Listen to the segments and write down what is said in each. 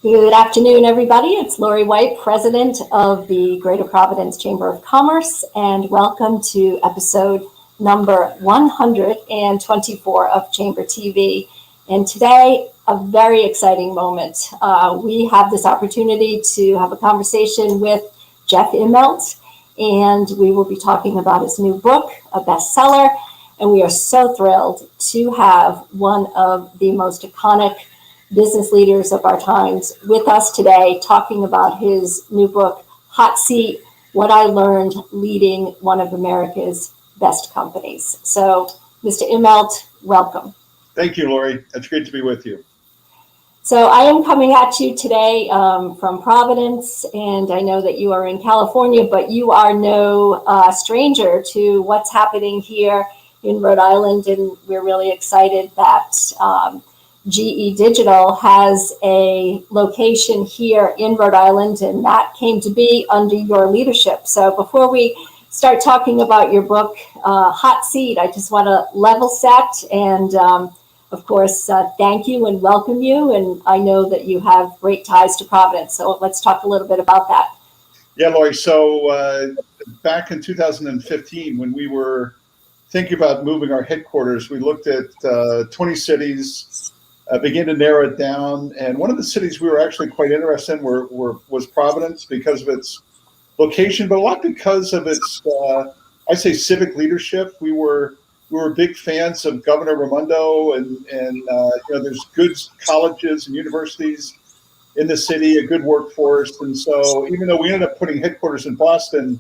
Good afternoon, everybody. It's Laurie White, president of the Greater Providence Chamber of Commerce, and welcome to episode number 124 of Chamber TV. And today, a very exciting moment. We have this opportunity to have a conversation with Jeff Immelt, and we will be talking about his new book, a bestseller. And we are so thrilled to have one of the most iconic business leaders of our times with us today, talking about his new book, Hot Seat, What I Learned Leading One of America's Best Companies. So, Mr. Immelt, welcome. Thank you, Laurie. It's great to be with you. So I am coming at you today from Providence, and I know that you are in California, but you are no stranger to what's happening here in Rhode Island, and we're really excited that GE Digital has a location here in Rhode Island, and that came to be under your leadership. So before we start talking about your book, Hot Seat, I just want to level set and, of course, thank you and welcome you. And I know that you have great ties to Providence. So let's talk a little bit about that. Yeah, Laurie. So back in 2015, when we were thinking about moving our headquarters, we looked at 20 cities, began to narrow it down. And one of the cities we were actually quite interested in was Providence because of its location, but a lot because of its, I say, civic leadership. We were big fans of Governor Raimondo, and there's good colleges and universities in the city, a good workforce. And so even though we ended up putting headquarters in Boston,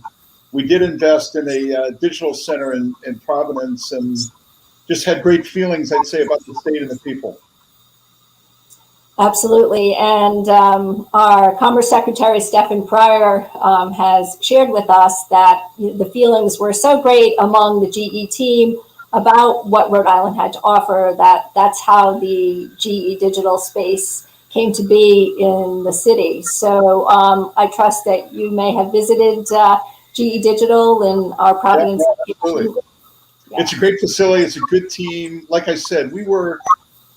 we did invest in a digital center in Providence and just had great feelings, I'd say, about the state and the people. Absolutely. And our Commerce Secretary, Stephen Pryor, has shared with us that the feelings were so great among the GE team about what Rhode Island had to offer, that's how the GE Digital space came to be in the city. So I trust that you may have visited GE Digital in our Providence. Yeah, absolutely. Yeah. It's a great facility. It's a good team. Like I said, we were,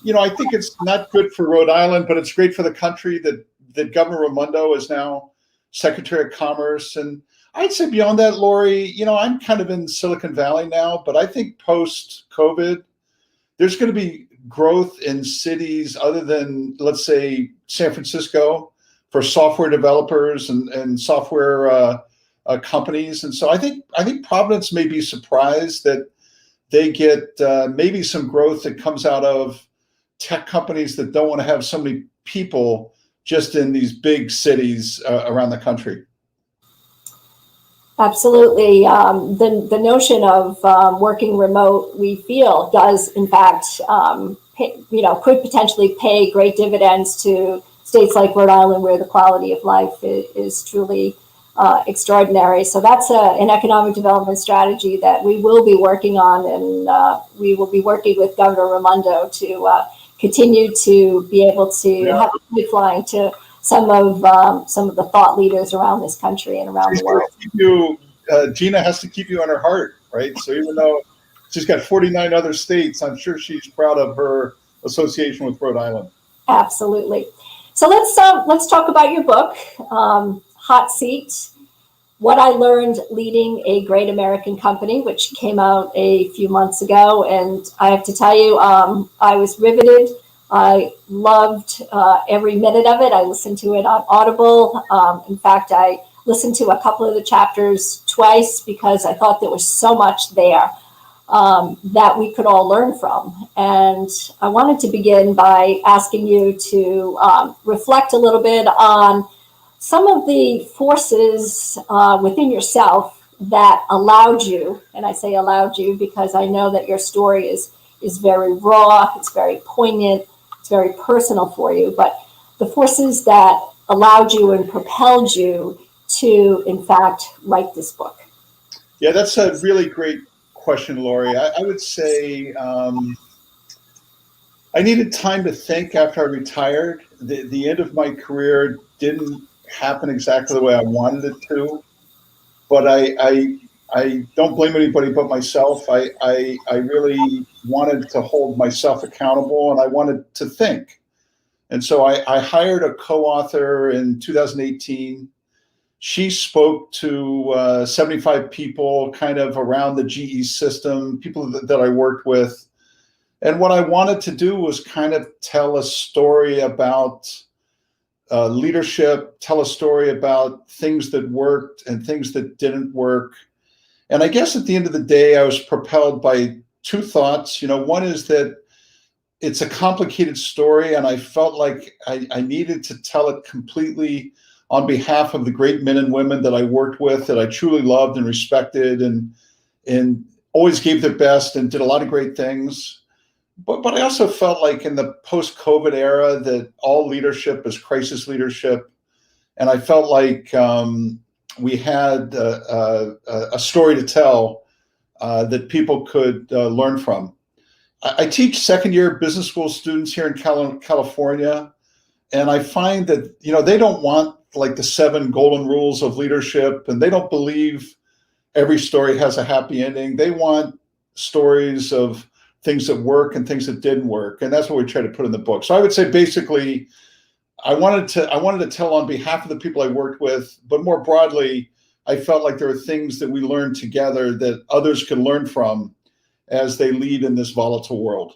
I think it's not good for Rhode Island, but it's great for the country that Governor Raimondo is now Secretary of Commerce. And I'd say beyond that, Laurie, I'm kind of in Silicon Valley now, but I think post-COVID, there's going to be growth in cities other than, let's say, San Francisco for software developers and software companies. And so I think Providence may be surprised that they get maybe some growth that comes out of tech companies that don't want to have so many people just in these big cities around the country. Absolutely. The notion of working remote, we feel, does in fact, could potentially pay great dividends to states like Rhode Island, where the quality of life is truly extraordinary. So that's an economic development strategy that we will be working on, and we will be working with Governor Raimondo to continue to be able to have a pipeline to some of the thought leaders around this country and around the world. Gina has to keep you on her heart, right? So even though she's got 49 other states, I'm sure she's proud of her association with Rhode Island. Absolutely. So let's talk about your book, Hot Seat, What I Learned Leading a Great American Company, which came out a few months ago. And I have to tell you, I was riveted. I loved every minute of it. I listened to it on Audible. In fact, I listened to a couple of the chapters twice because I thought there was so much there that we could all learn from. And I wanted to begin by asking you to reflect a little bit on some of the forces within yourself that allowed you, and I say allowed you because I know that your story is very raw, it's very poignant, it's very personal for you, but the forces that allowed you and propelled you to, in fact, write this book. Yeah, that's a really great question, Laurie. I would say I needed time to think after I retired. The end of my career didn't happen exactly the way I wanted it to, but I don't blame anybody but myself. I really wanted to hold myself accountable, and I wanted to think. And so I hired a co-author in 2018. She spoke to 75 people kind of around the GE system, people that I worked with. And what I wanted to do was kind of tell a story about leadership, tell a story about things that worked and things that didn't work. And I guess at the end of the day, I was propelled by two thoughts. One is that it's a complicated story, and I felt like I needed to tell it completely on behalf of the great men and women that I worked with, that I truly loved and respected, and always gave their best and did a lot of great things. But I also felt like in the post-COVID era that all leadership is crisis leadership. And I felt like we had a story to tell that people could learn from. I teach second-year business school students here in California, and I find that they don't want like the 7 golden rules of leadership, and they don't believe every story has a happy ending. They want stories of things that work and things that didn't work, and that's what we try to put in the book. So I would say basically, I wanted to tell on behalf of the people I worked with, but more broadly, I felt like there were things that we learned together that others can learn from as they lead in this volatile world.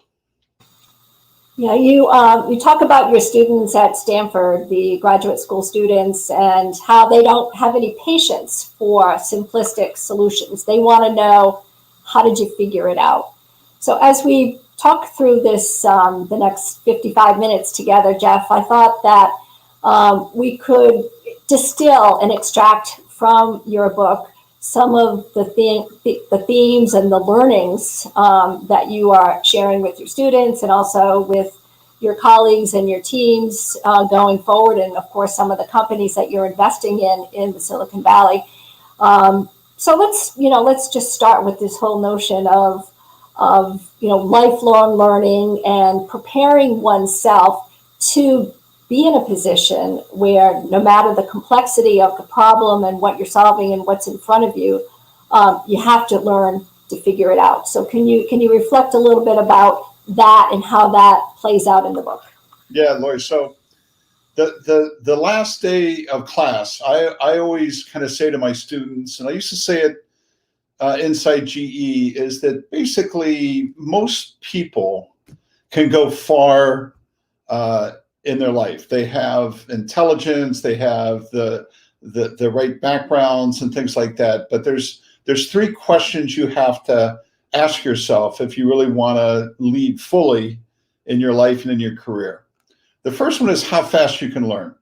Yeah, you talk about your students at Stanford, the graduate school students, and how they don't have any patience for simplistic solutions. They want to know, how did you figure it out? So as we talk through this, the next 55 minutes together, Jeff, I thought that we could distill and extract from your book some of the themes and the learnings that you are sharing with your students and also with your colleagues and your teams going forward, and of course some of the companies that you're investing in the Silicon Valley. So let's just start with this whole notion of lifelong learning and preparing oneself to be in a position where no matter the complexity of the problem and what you're solving and what's in front of you, you have to learn to figure it out. So can you reflect a little bit about that and how that plays out in the book? Yeah, Laurie. So the last day of class, I always kind of say to my students, and I used to say it inside GE, is that basically most people can go far in their life. They have intelligence, they have the right backgrounds and things like that. But there's 3 questions you have to ask yourself if you really want to lead fully in your life and in your career. The first one is how fast you can learn.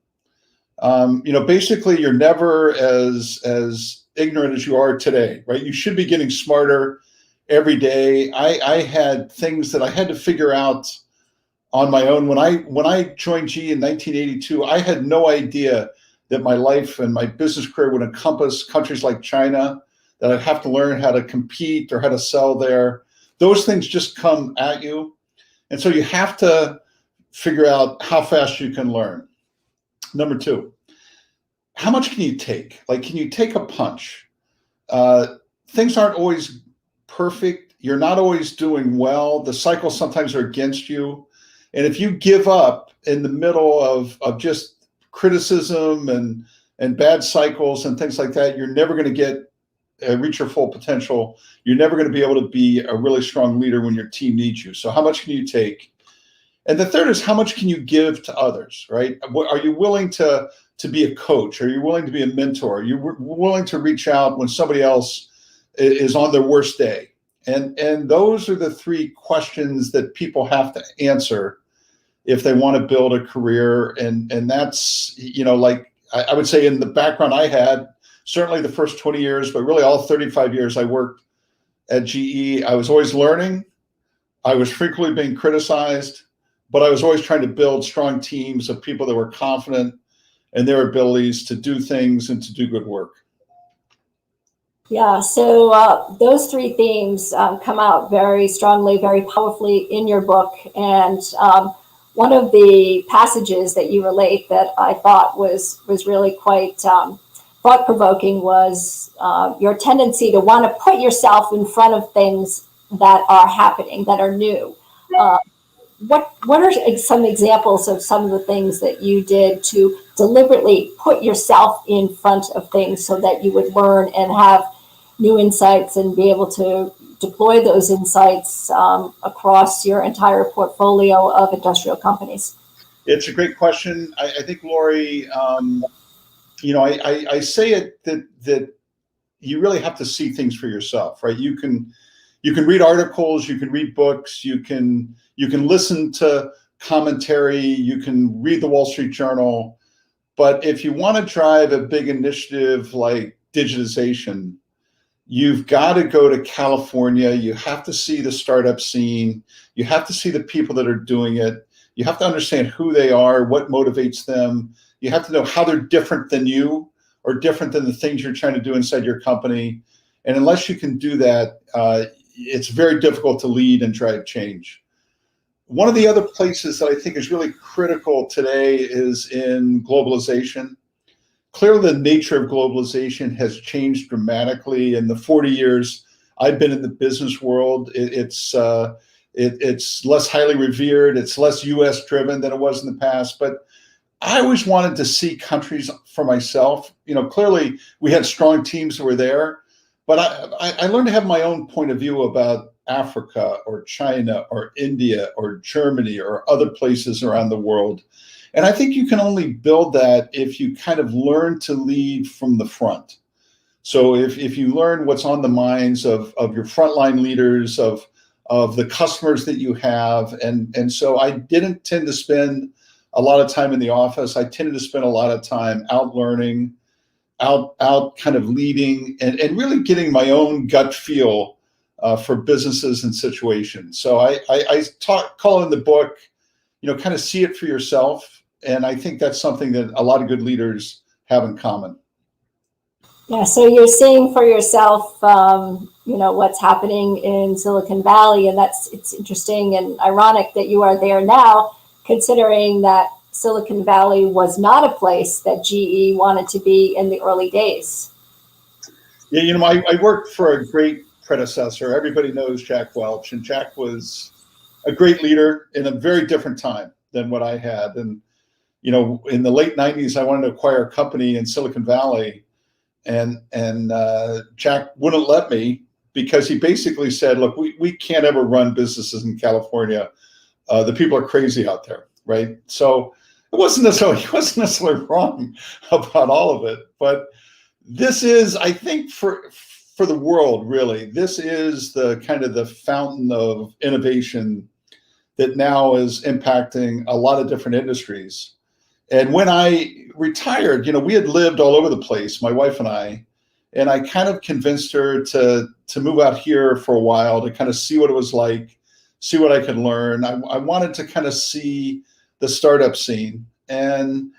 Basically, you're never as ignorant as you are today, right? You should be getting smarter every day. I had things that I had to figure out on my own. When I joined GE in 1982, I had no idea that my life and my business career would encompass countries like China, that I'd have to learn how to compete or how to sell there. Those things just come at you. And so you have to figure out how fast you can learn. Number 2, how much can you take? Like, can you take a punch? Things aren't always perfect. You're not always doing well. The cycles sometimes are against you. And if you give up in the middle of just criticism and bad cycles and things like that, you're never going to reach your full potential. You're never going to be able to be a really strong leader when your team needs you. So how much can you take? And the third is, how much can you give to others, right? Are you willing to be a coach? Are you willing to be a mentor? Are you willing to reach out when somebody else is on their worst day? And those are the 3 questions that people have to answer if they want to build a career. And that's, like I would say in the background I had, certainly the first 20 years, but really all 35 years I worked at GE, I was always learning. I was frequently being criticized, but I was always trying to build strong teams of people that were confident in their abilities to do things and to do good work. Yeah, so those 3 themes come out very strongly, very powerfully in your book. And one of the passages that you relate that I thought was really quite thought-provoking was your tendency to want to put yourself in front of things that are happening, that are new. what are some examples of some of the things that you did to deliberately put yourself in front of things so that you would learn and have new insights and be able to deploy those insights across your entire portfolio of industrial companies? It's a great question. I think, Laurie, I say it that you really have to see things for yourself, right? You can read articles, you can read books, you can listen to commentary, you can read the Wall Street Journal, but if you want to drive a big initiative like digitization, you've got to go to California. You have to see the startup scene. You have to see the people that are doing it. You have to understand who they are, what motivates them. You have to know how they're different than you or different than the things you're trying to do inside your company. And unless you can do that, it's very difficult to lead and drive change. One of the other places that I think is really critical today is in globalization. Clearly, the nature of globalization has changed dramatically in the 40 years I've been in the business world. It's less highly revered. It's less U.S. driven than it was in the past. But I always wanted to see countries for myself. Clearly we had strong teams that were there, but I learned to have my own point of view about Africa or China or India or Germany or other places around the world. And I think you can only build that if you kind of learn to lead from the front. So if you learn what's on the minds of your frontline leaders, of the customers that you have. And so I didn't tend to spend a lot of time in the office. I tended to spend a lot of time out learning, out kind of leading and really getting my own gut feel for businesses and situations. So I call in the book, kind of see it for yourself. And I think that's something that a lot of good leaders have in common. Yeah, so you're seeing for yourself, what's happening in Silicon Valley, and it's interesting and ironic that you are there now, considering that Silicon Valley was not a place that GE wanted to be in the early days. Yeah, I worked for a great predecessor. Everybody knows Jack Welch, and Jack was a great leader in a very different time than what I had. And in the late 90s, I wanted to acquire a company in Silicon Valley. And Jack wouldn't let me because he basically said, look, we can't ever run businesses in California. The people are crazy out there, right? So he wasn't necessarily wrong about all of it. But this is, I think, for the world, really, this is the kind of the fountain of innovation that now is impacting a lot of different industries. And when I retired, we had lived all over the place, my wife and I kind of convinced her to move out here for a while to kind of see what it was like, see what I could learn. I wanted to kind of see the startup scene. And,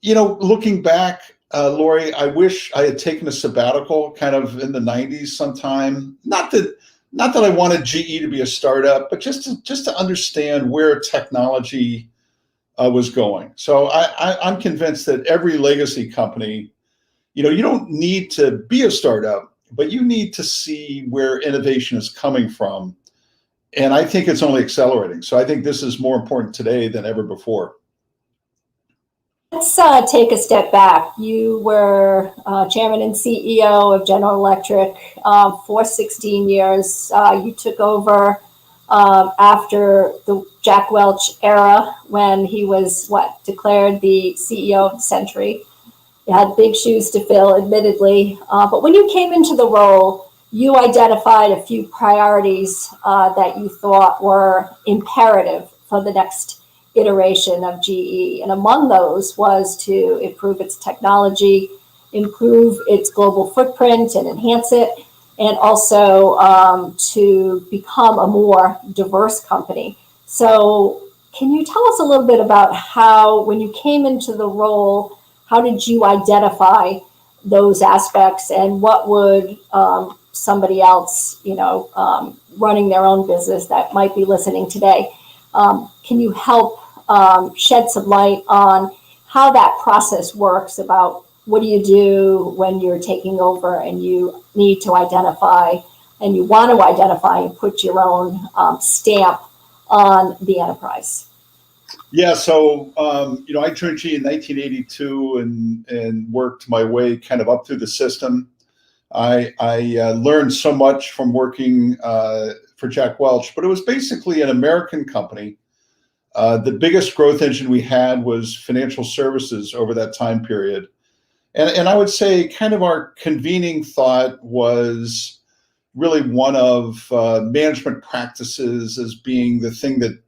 looking back, Laurie, I wish I had taken a sabbatical kind of in the 90s sometime. Not that I wanted GE to be a startup, but just to understand where technology was going. So I'm convinced that every legacy company, you don't need to be a startup, but you need to see where innovation is coming from. And I think it's only accelerating. So I think this is more important today than ever before. Let's take a step back. You were chairman and CEO of General Electric for 16 years. You took over after the Jack Welch era when he was declared the CEO of the century. You had big shoes to fill, admittedly. But when you came into the role, you identified a few priorities that you thought were imperative for the next iteration of GE. And among those was to improve its technology, improve its global footprint and enhance it, and also to become a more diverse company. So can you tell us a little bit about how, when you came into the role, how did you identify those aspects, and what would somebody else, running their own business that might be listening today, can you help shed some light on how that process works about what do you do when you're taking over and you need to identify and you want to identify and put your own stamp on the enterprise? Yeah, so I joined GE in 1982 and worked my way kind of up through the system. I learned so much from working for Jack Welch, but it was basically an American company. The biggest growth engine we had was financial services over that time period. And I would say kind of our convening thought was really one of management practices as being the thing that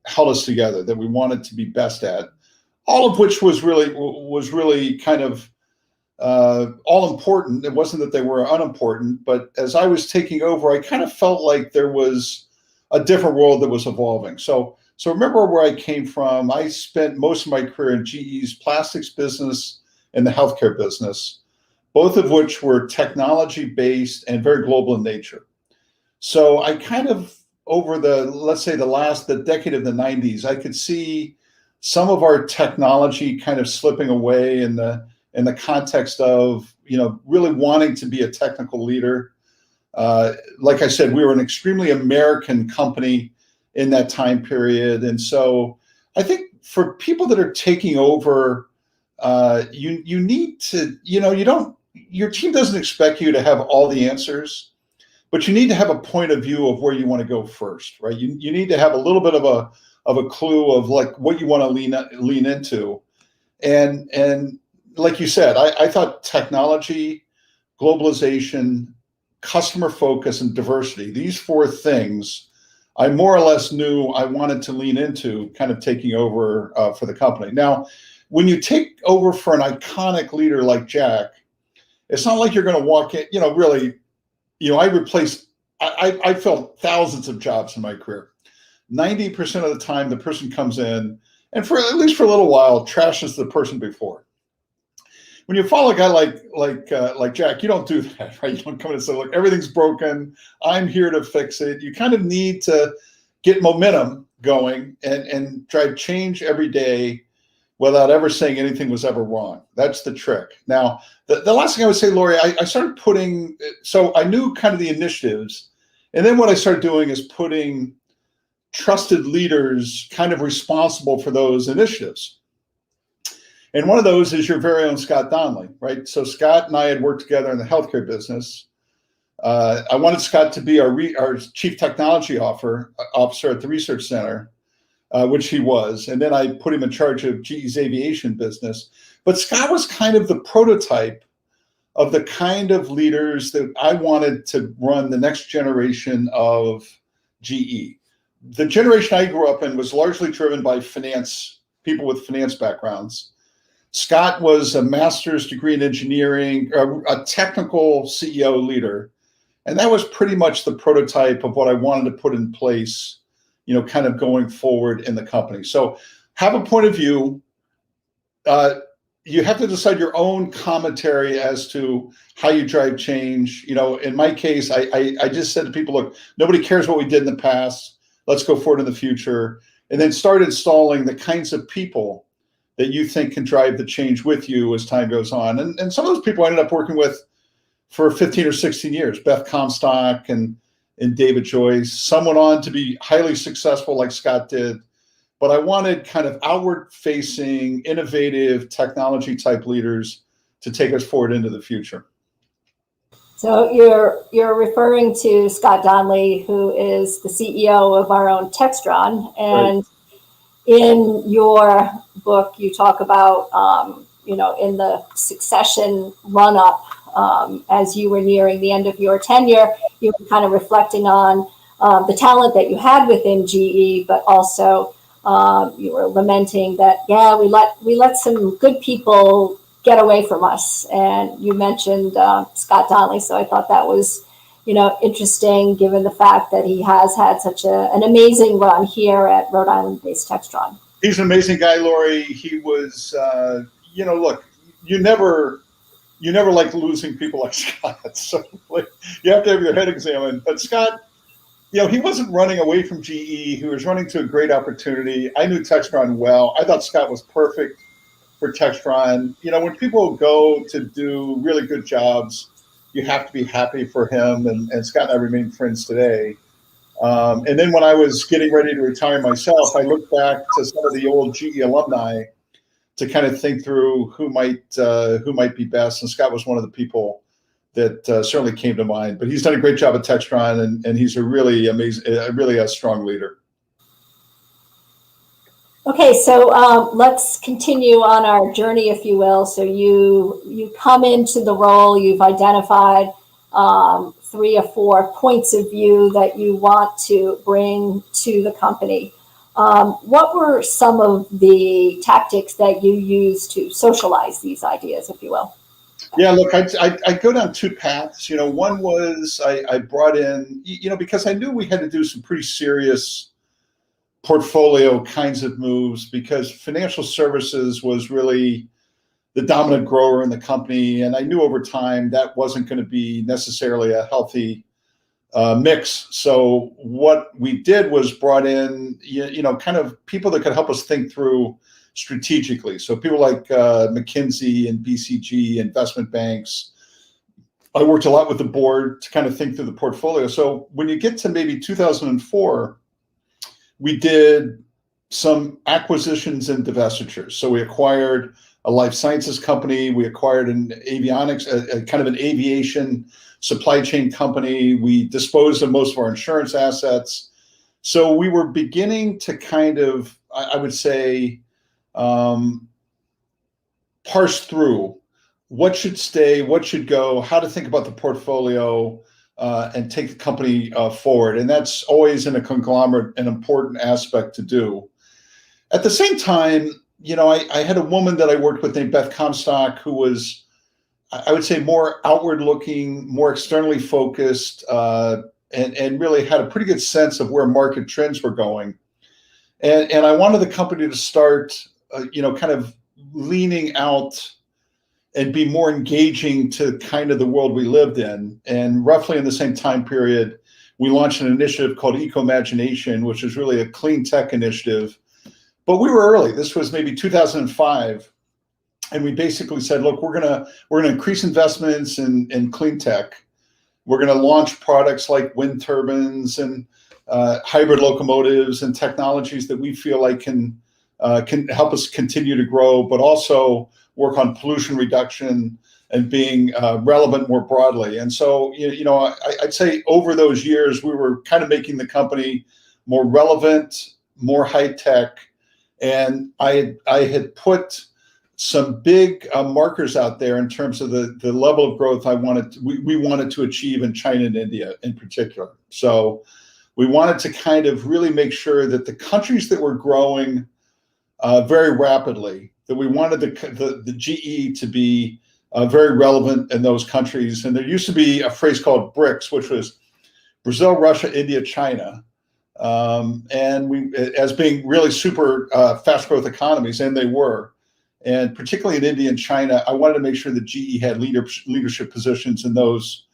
held us together, that we wanted to be best at, all of which was really kind of all important. It wasn't that they were unimportant, but as I was taking over, I kind of felt like there was a different world that was evolving. So remember where I came from. I spent most of my career in GE's plastics business and the healthcare business, both of which were technology-based and very global in nature. So I kind of, over the decade of the 90s, I could see some of our technology kind of slipping away in the context of, really wanting to be a technical leader. Like I said, we were an extremely American company in that time period. And so I think for people that are taking over, you need to, your team doesn't expect you to have all the answers, but you need to have a point of view of where you want to go first, right? You need to have a little bit of a clue of like what you want to lean into. And like you said, I thought technology, globalization, customer focus, and diversity, these four things, I more or less knew I wanted to lean into kind of taking over for the company. Now, when you take over for an iconic leader like Jack, it's not like you're going to walk in, really, I filled thousands of jobs in my career. 90% of the time, the person comes in and at least for a little while, trashes the person before. When you follow a guy like Jack, you don't do that, right? You don't come in and say, look, everything's broken. I'm here to fix it. You kind of need to get momentum going and drive change every day without ever saying anything was ever wrong. That's the trick. Now, the last thing I would say, Laurie, I started so I knew kind of the initiatives. And then what I started doing is putting trusted leaders kind of responsible for those initiatives. And one of those is your very own Scott Donnelly, right? So Scott and I had worked together in the healthcare business. I wanted Scott to be our chief technology officer at the research center, which he was. And then I put him in charge of GE's aviation business. But Scott was kind of the prototype of the kind of leaders that I wanted to run the next generation of GE. The generation I grew up in was largely driven by people with finance backgrounds. Scott was a master's degree in engineering, a technical CEO leader. And that was pretty much the prototype of what I wanted to put in place, kind of going forward in the company. So have a point of view. You have to decide your own commentary as to how you drive change. In my case, I just said to people, look, nobody cares what we did in the past. Let's go forward in the future. And then start installing the kinds of people that you think can drive the change with you as time goes on. And some of those people I ended up working with for 15 or 16 years, Beth Comstock and David Joyce. Some went on to be highly successful like Scott did. But I wanted kind of outward-facing, innovative technology-type leaders to take us forward into the future. So you're referring to Scott Donnelly, who is the CEO of our own Textron, and right. In your book, you talk about, in the succession run-up, as you were nearing the end of your tenure, you were kind of reflecting on the talent that you had within GE, but also you were lamenting that, we let some good people get away from us. And you mentioned Scott Donnelly, so I thought that was, interesting, given the fact that he has had such an amazing run here at Rhode Island-based Textron. He's an amazing guy, Laurie. He was, look, you never like losing people like Scott. So you have to have your head examined. But Scott, he wasn't running away from GE. He was running to a great opportunity. I knew Textron well. I thought Scott was perfect for Textron. When people go to do really good jobs, you have to be happy for him. And Scott and I remain friends today. And then when I was getting ready to retire myself, I looked back to some of the old GE alumni to kind of think through who might be best. And Scott was one of the people that certainly came to mind. But he's done a great job at Textron, and he's a really amazing, really a strong leader. Okay, so let's continue on our journey, if you will. So you come into the role, you've identified 3 or 4 points of view that you want to bring to the company. What were some of the tactics that you used to socialize these ideas, if you will? Yeah, look, I go down 2 paths. One was I brought in, because I knew we had to do some pretty serious portfolio kinds of moves, because financial services was really the dominant grower in the company. And I knew over time that wasn't going to be necessarily a healthy mix. So what we did was brought in, kind of people that could help us think through strategically. So people like McKinsey and BCG, investment banks. I worked a lot with the board to kind of think through the portfolio. So when you get to maybe 2004, we did some acquisitions and divestitures. So we acquired a life sciences company. We acquired an avionics, a kind of an aviation supply chain company. We disposed of most of our insurance assets. So we were beginning to kind of, I would say, parse through what should stay, what should go, how to think about the portfolio, and take the company forward. And that's always in a conglomerate an important aspect to do. At the same time, I had a woman that I worked with named Beth Comstock, who was, I would say, more outward looking, more externally focused, and really had a pretty good sense of where market trends were going. And I wanted the company to start, kind of leaning out and be more engaging to kind of the world we lived in. And roughly in the same time period, we launched an initiative called Eco-Imagination, which is really a clean tech initiative. But we were early. This was maybe 2005. And we basically said, look, we're gonna increase investments in clean tech. We're gonna launch products like wind turbines and hybrid locomotives and technologies that we feel like can help us continue to grow, but also work on pollution reduction and being relevant more broadly. And so, I'd say over those years, we were kind of making the company more relevant, more high tech. And I had put some big markers out there in terms of the level of growth we wanted to achieve in China and India in particular. So we wanted to kind of really make sure that the countries that were growing very rapidly, that we wanted the GE to be very relevant in those countries. And there used to be a phrase called BRICS, which was Brazil, Russia, India, China. And we, as being really super fast growth economies, and they were. And particularly in India and China, I wanted to make sure that GE had leadership positions in those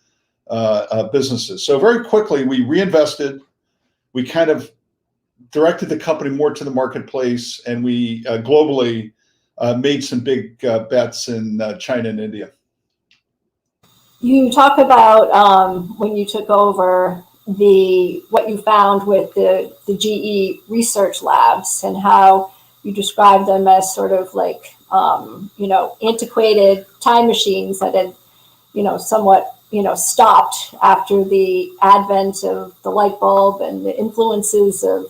businesses. So very quickly, we reinvested. We kind of directed the company more to the marketplace, and we globally made some big bets in China and India. You talk about when you took over what you found with the GE research labs, and how you described them as sort of like antiquated time machines that had somewhat stopped after the advent of the light bulb and the influences of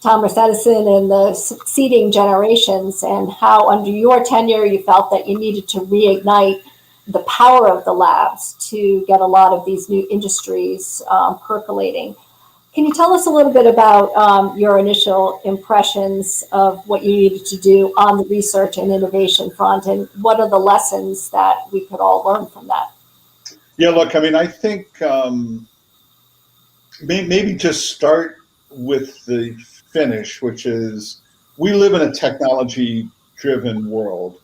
Thomas Edison and the succeeding generations, and how under your tenure you felt that you needed to reignite the power of the labs to get a lot of these new industries percolating. Can you tell us a little bit about your initial impressions of what you needed to do on the research and innovation front, and what are the lessons that we could all learn from that? Yeah, look, I mean, I think maybe just start with the finish, which is we live in a technology-driven world.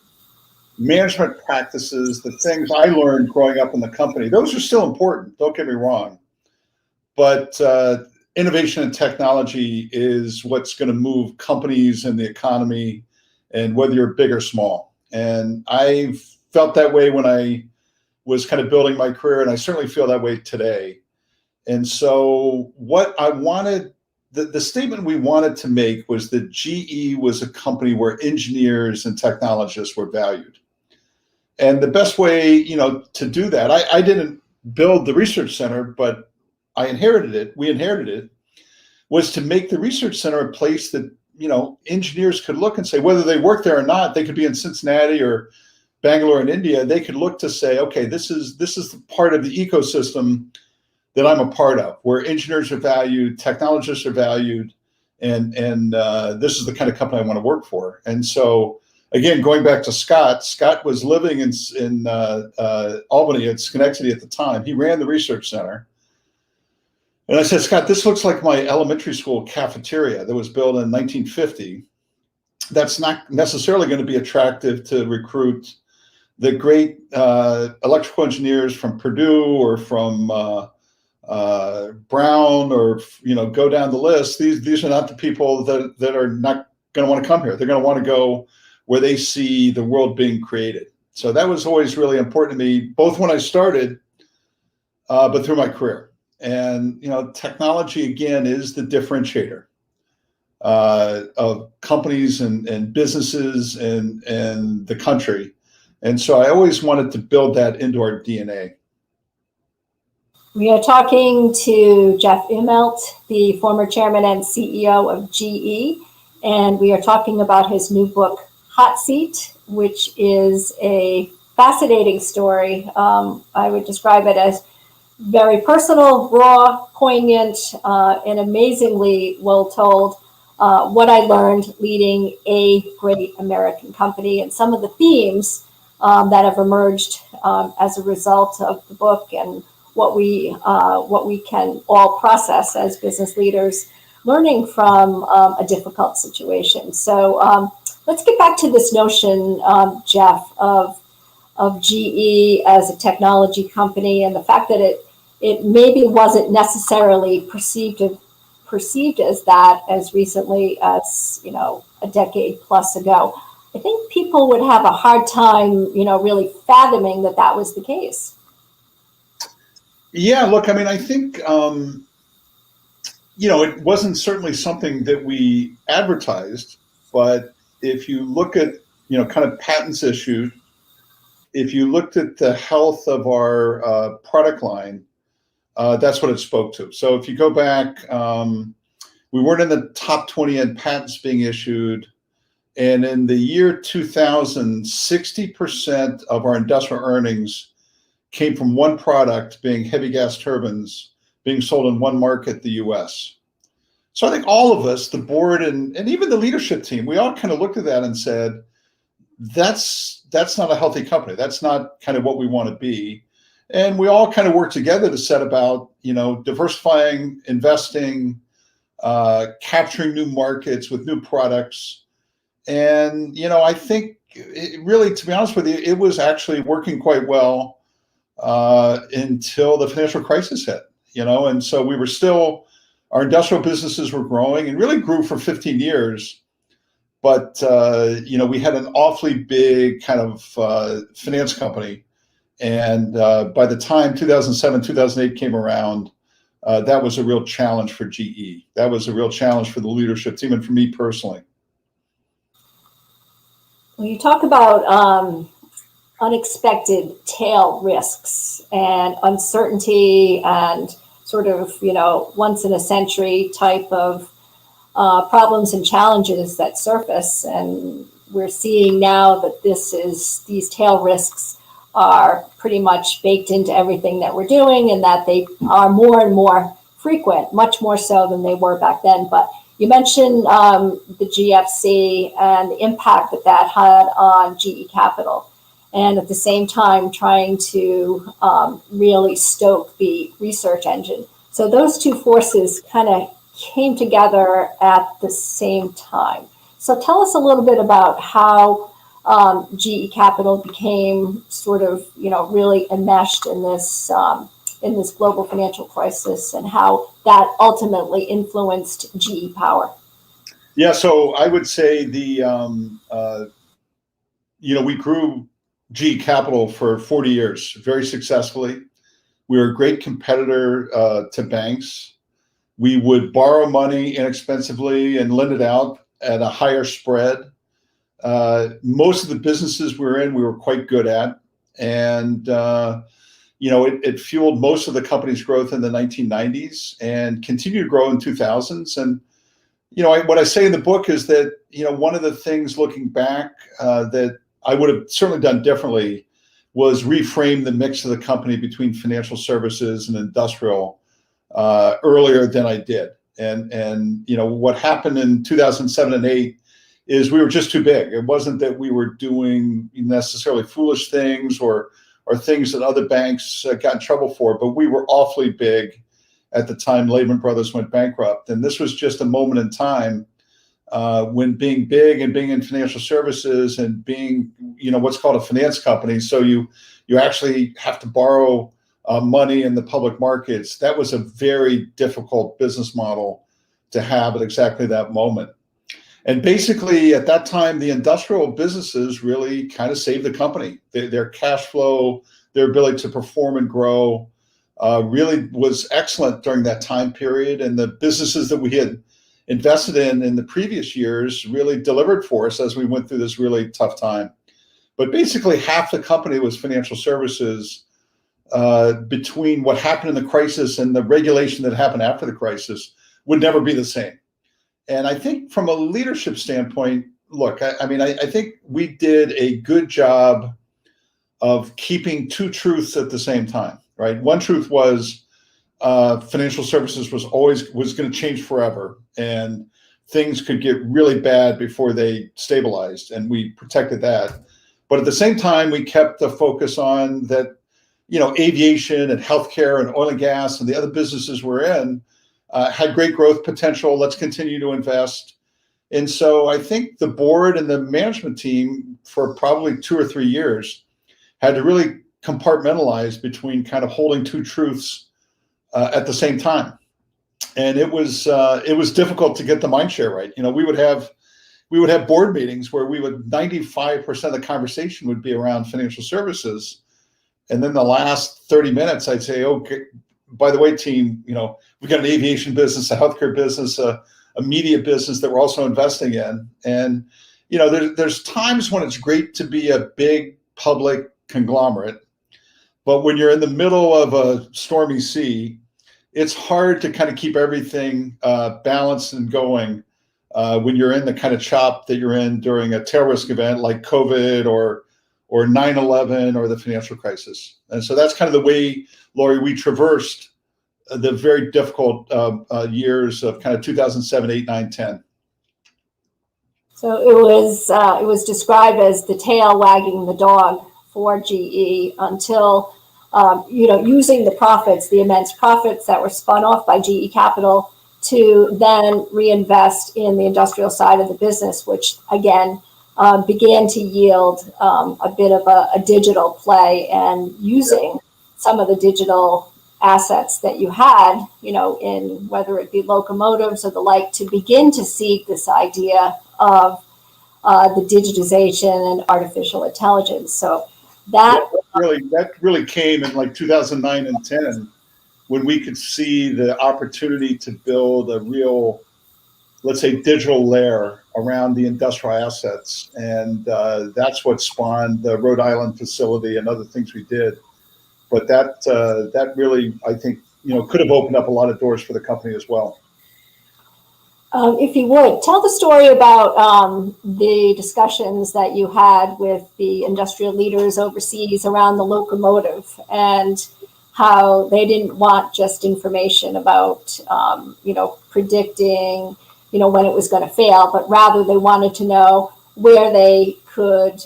Management practices, the things I learned growing up in the company, those are still important, don't get me wrong. But innovation and technology is what's going to move companies and the economy, and whether you're big or small. And I felt that way when I was kind of building my career, and I certainly feel that way today. And so what I wanted, the statement we wanted to make was that GE was a company where engineers and technologists were valued. And the best way, to do that, I didn't build the research center, but we inherited it, was to make the research center a place that, engineers could look and say, whether they work there or not, they could be in Cincinnati or Bangalore in India, they could look to say, okay, this is the part of the ecosystem that I'm a part of, where engineers are valued, technologists are valued, and this is the kind of company I want to work for. And so, again, going back to Scott was living in Albany at Schenectady at the time. He ran the research center. And I said, Scott, this looks like my elementary school cafeteria that was built in 1950. That's not necessarily going to be attractive to recruit the great electrical engineers from Purdue or from Brown, or go down the list. These are not the people that are not going to want to come here. They're going to want to go where they see the world being created. So that was always really important to me, both when I started, but through my career. And technology again is the differentiator of companies and businesses and the country. And so I always wanted to build that into our DNA. We are talking to Jeff Immelt, the former chairman and CEO of GE, and we are talking about his new book, Hot Seat, which is a fascinating story. I would describe it as very personal, raw, poignant, and amazingly well told. What I learned leading a great American company, and some of the themes that have emerged as a result of the book, and what we can all process as business leaders, learning from a difficult situation. So let's get back to this notion, Jeff, of GE as a technology company, and the fact that it maybe wasn't necessarily perceived as that as recently as a decade plus ago. I think people would have a hard time, really fathoming that was the case. Yeah, look, I mean, I think, it wasn't certainly something that we advertised, but if you look at, kind of patents issued, if you looked at the health of our product line, that's what it spoke to. So if you go back, we weren't in the top 20 in patents being issued. And in the year 2000, 60% of our industrial earnings came from one product, being heavy gas turbines, being sold in one market, the US. So I think all of us, the board and even the leadership team, we all kind of looked at that and said, that's not a healthy company. That's not kind of what we want to be. And we all kind of worked together to set about, diversifying, investing, capturing new markets with new products. And, I think it really, to be honest with you, it was actually working quite well until the financial crisis hit, and so we were still, our industrial businesses were growing and really grew for 15 years. But, we had an awfully big kind of finance company. And by the time 2007, 2008 came around, that was a real challenge for GE. That was a real challenge for the leadership team and for me personally. When you talk about unexpected tail risks and uncertainty and sort of, once in a century type of problems and challenges that surface, and we're seeing now that these tail risks are pretty much baked into everything that we're doing, and that they are more and more frequent, much more so than they were back then. But you mentioned the GFC and the impact that had on GE Capital, and at the same time trying to really stoke the research engine. So those two forces kind of came together at the same time. So tell us a little bit about how GE Capital became sort of, really enmeshed in this global financial crisis, and how that ultimately influenced GE Power. Yeah, so I would say we grew GE Capital for 40 years very successfully. We were a great competitor to banks. We would borrow money inexpensively and lend it out at a higher spread. Most of the businesses we were in, we were quite good at. And, it fueled most of the company's growth in the 1990s and continued to grow in 2000s. And, what I say in the book is that, one of the things looking back that I would have certainly done differently was reframe the mix of the company between financial services and industrial earlier than I did. And what happened in 2007 and 8 is we were just too big. It wasn't that we were doing necessarily foolish things or things that other banks got in trouble for, but we were awfully big at the time Lehman Brothers went bankrupt. And this was just a moment in time when being big and being in financial services and being, what's called a finance company. So you actually have to borrow money in the public markets. That was a very difficult business model to have at exactly that moment. And basically at that time, the industrial businesses really kind of saved the company. Their cash flow, their ability to perform and grow really was excellent during that time period. And the businesses that we had invested in the previous years really delivered for us as we went through this really tough time. But basically half the company was financial services. Between what happened in the crisis and the regulation that happened after the crisis would never be the same. And I think from a leadership standpoint, look, I think we did a good job of keeping two truths at the same time, right? One truth was financial services was going to change forever, and things could get really bad before they stabilized, and we protected that. But at the same time, we kept the focus on that, aviation and healthcare and oil and gas and the other businesses we're in had great growth potential. Let's continue to invest. And so I think the board and the management team for probably 2 or 3 years had to really compartmentalize between kind of holding two truths at the same time. And it was difficult to get the mind share right. We would have board meetings where 95% of the conversation would be around financial services. And then the last 30 minutes, I'd say, okay, by the way, team, we got an aviation business, a healthcare business, a media business that we're also investing in. And, there's times when it's great to be a big public conglomerate, but when you're in the middle of a stormy sea, it's hard to kind of keep everything balanced and going when you're in the kind of chop that you're in during a tail risk event like COVID or 9/11 or the financial crisis. And so that's kind of the way, Laurie, we traversed the very difficult years of kind of 2007, 8, 9, 10. So it was described as the tail wagging the dog for GE until, using the profits, the immense profits that were spun off by GE Capital to then reinvest in the industrial side of the business, which again, began to yield a bit of a digital play, and using some of the digital assets that you had, in whether it be locomotives or the like, to begin to seed this idea of the digitization and artificial intelligence. So that really came in like 2009 and 10 when we could see the opportunity to build a real, let's say, digital layer around the industrial assets. And that's what spawned the Rhode Island facility and other things we did. But that really, I think, could have opened up a lot of doors for the company as well. If you would, tell the story about the discussions that you had with the industrial leaders overseas around the locomotive, and how they didn't want just information about, predicting, when it was going to fail, but rather they wanted to know where they could,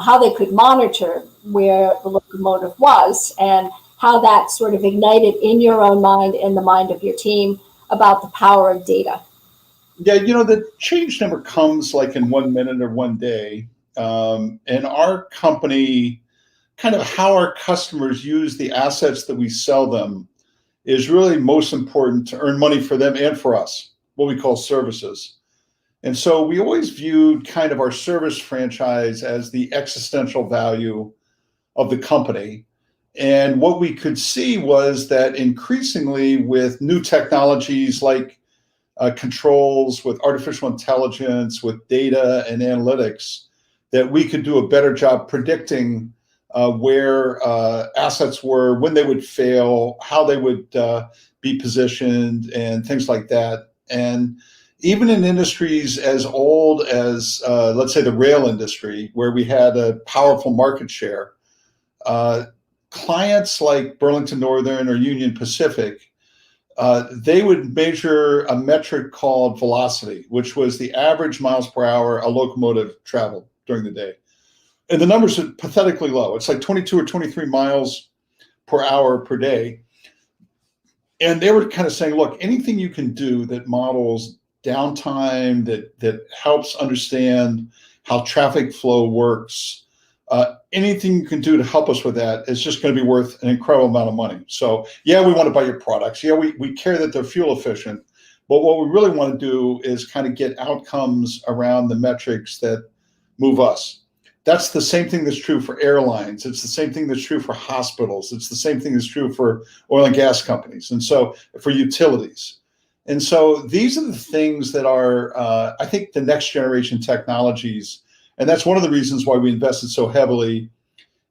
how they could monitor where the locomotive was, and how that sort of ignited in your own mind and the mind of your team about the power of data. Yeah, the change never comes like in 1 minute or 1 day. And our company, kind of how our customers use the assets that we sell them is really most important to earn money for them and for us, what we call services. And so we always viewed kind of our service franchise as the existential value of the company. And what we could see was that increasingly with new technologies like controls, with artificial intelligence, with data and analytics, that we could do a better job predicting where assets were, when they would fail, how they would be positioned, and things like that. And even in industries as old as, let's say, the rail industry, where we had a powerful market share, clients like Burlington Northern or Union Pacific, they would measure a metric called velocity, which was the average miles per hour a locomotive traveled during the day. And the numbers are pathetically low. It's like 22 or 23 miles per hour per day. And they were kind of saying, look, anything you can do that models downtime, that helps understand how traffic flow works, anything you can do to help us with that is just going to be worth an incredible amount of money. So yeah, we want to buy your products. Yeah, we care that they're fuel efficient. But what we really want to do is kind of get outcomes around the metrics that move us. That's the same thing that's true for airlines. It's the same thing that's true for hospitals. It's the same thing that's true for oil and gas companies. And so for utilities. And so these are the things that are, I think, the next generation technologies. And that's one of the reasons why we invested so heavily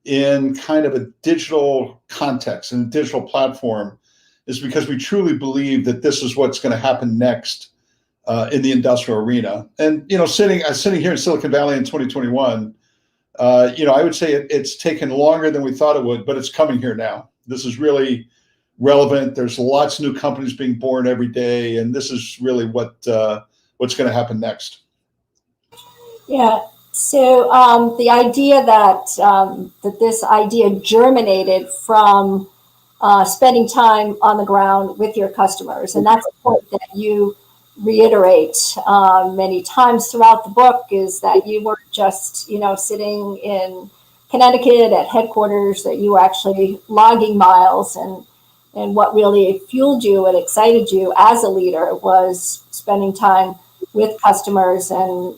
in kind of a digital context and a digital platform, is because we truly believe that this is what's going to happen next in the industrial arena. And, sitting here in Silicon Valley in 2021, I would say it's taken longer than we thought it would, but it's coming here now. This is really relevant. There's lots of new companies being born every day, and this is really what's going to happen next. Yeah. So the idea that this idea germinated from spending time on the ground with your customers, and that's a point that you reiterate many times throughout the book, is that you weren't just sitting in Connecticut at headquarters, that you were actually logging miles, and what really fueled you and excited you as a leader was spending time with customers and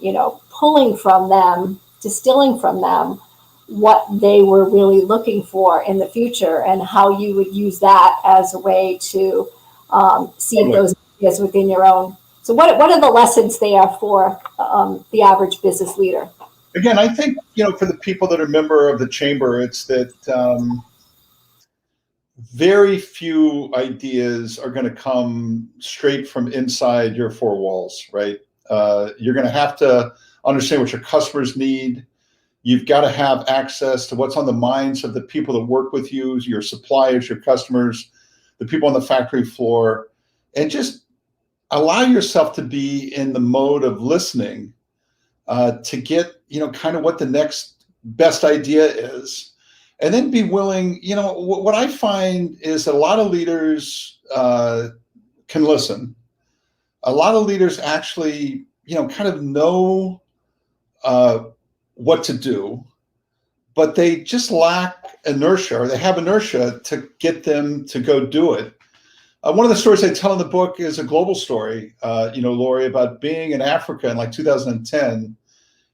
pulling from them, distilling from them what they were really looking for in the future, and how you would use that as a way to see those ideas within your own. So what are the lessons there for the average business leader? Again, I think, for the people that are a member of the chamber, it's that very few ideas are going to come straight from inside your four walls, right? You're going to have to understand what your customers need. You've got to have access to what's on the minds of the people that work with you, your suppliers, your customers, the people on the factory floor, and just allow yourself to be in the mode of listening to get, kind of what the next best idea is. And then be willing, what I find is that a lot of leaders can listen. A lot of leaders actually, kind of know what to do, but they just lack inertia, or they have inertia to get them to go do it. One of the stories I tell in the book is a global story, Laurie, about being in Africa in like 2010.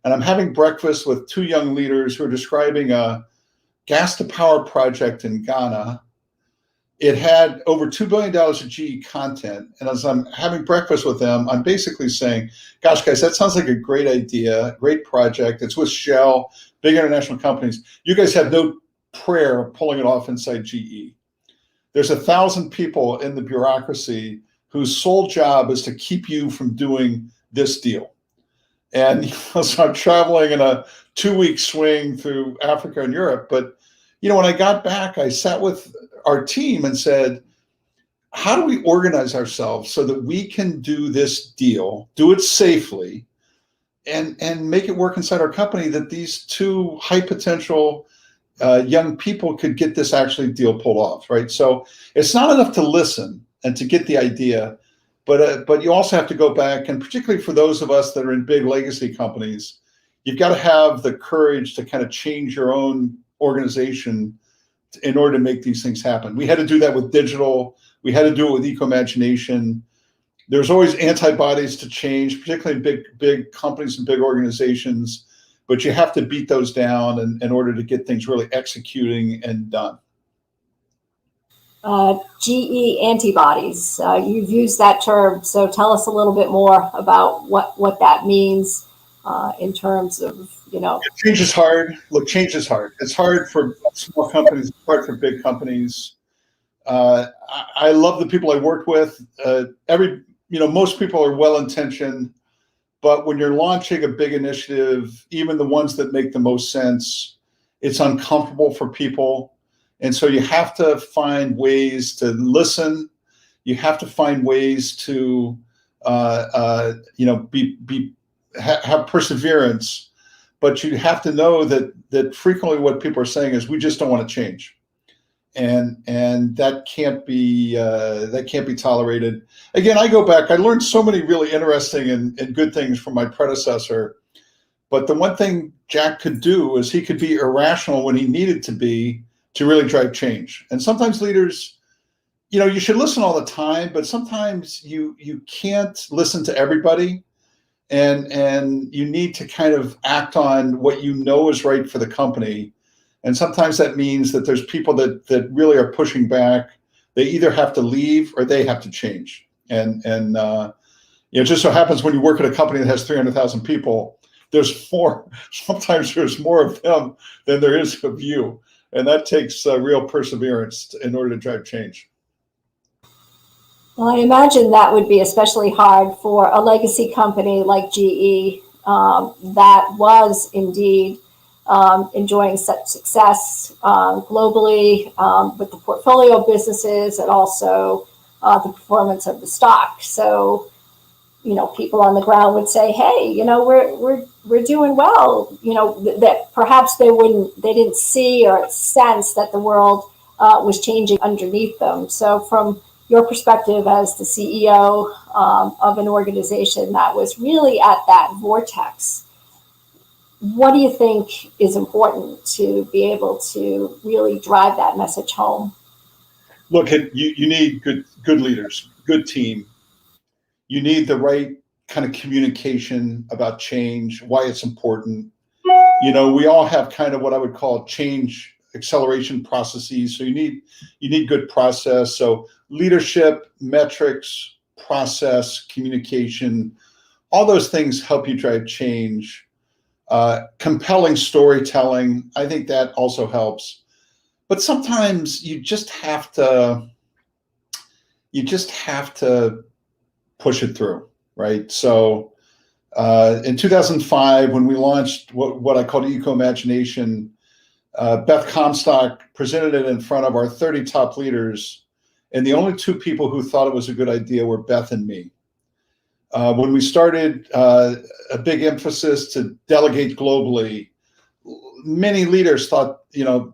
And I'm having breakfast with two young leaders who are describing a gas to power project in Ghana. It had over $2 billion of GE content. And as I'm having breakfast with them, I'm basically saying, gosh, guys, that sounds like a great idea, great project. It's with Shell, big international companies. You guys have no prayer of pulling it off inside GE. There's 1,000 people in the bureaucracy whose sole job is to keep you from doing this deal. And so I'm traveling in a 2-week swing through Africa and Europe. But, when I got back, I sat with our team and said, how do we organize ourselves so that we can do this deal, do it safely, and make it work inside our company, that these two high potential young people could get this actually deal pulled off, right? So it's not enough to listen and to get the idea, but you also have to go back, and particularly for those of us that are in big legacy companies, you've got to have the courage to kind of change your own organization in order to make these things happen. We had to do that with digital. We had to do it with eco-imagination. There's always antibodies to change, particularly in big companies and big organizations, but you have to beat those down in order to get things really executing and done. GE antibodies. You've used that term, so tell us a little bit more about what that means in terms of, Change is hard. Look, change is hard. It's hard for small companies. It's hard for big companies. I love the people I work with. Most people are well-intentioned, but when you're launching a big initiative, even the ones that make the most sense, it's uncomfortable for people. And so you have to find ways to listen. You have to find ways to, have perseverance. But you have to know that frequently what people are saying is, we just don't want to change, and that can't be tolerated. Again, I go back. I learned so many really interesting and good things from my predecessor. But the one thing Jack could do is he could be irrational when he needed to be, to really drive change. And sometimes leaders, you should listen all the time, but sometimes you can't listen to everybody, and you need to kind of act on what you know is right for the company. And sometimes that means that there's people that really are pushing back. They either have to leave or they have to change. And it just so happens when you work at a company that has 300,000 people, sometimes there's more of them than there is of you. And that takes real perseverance in order to drive change. Well, I imagine that would be especially hard for a legacy company like GE that was indeed enjoying such success globally with the portfolio of businesses, and also the performance of the stock. So, people on the ground would say, "Hey, we're doing well." That perhaps they didn't see or sense that the world was changing underneath them. So, from your perspective as the CEO of an organization that was really at that vortex, what do you think is important to be able to really drive that message home? Look, you need good leaders, good team. You need the right kind of communication about change, why it's important. We all have kind of what I would call change acceleration processes. So you need good process. So leadership, metrics, process, communication, all those things help you drive change. Compelling storytelling, I think that also helps. But sometimes you just have to push it through, right? So in 2005, when we launched what I called Eco Imagination, Beth Comstock presented it in front of our 30 top leaders, and the only two people who thought it was a good idea were Beth and me. When we started a big emphasis to delegate globally, many leaders thought,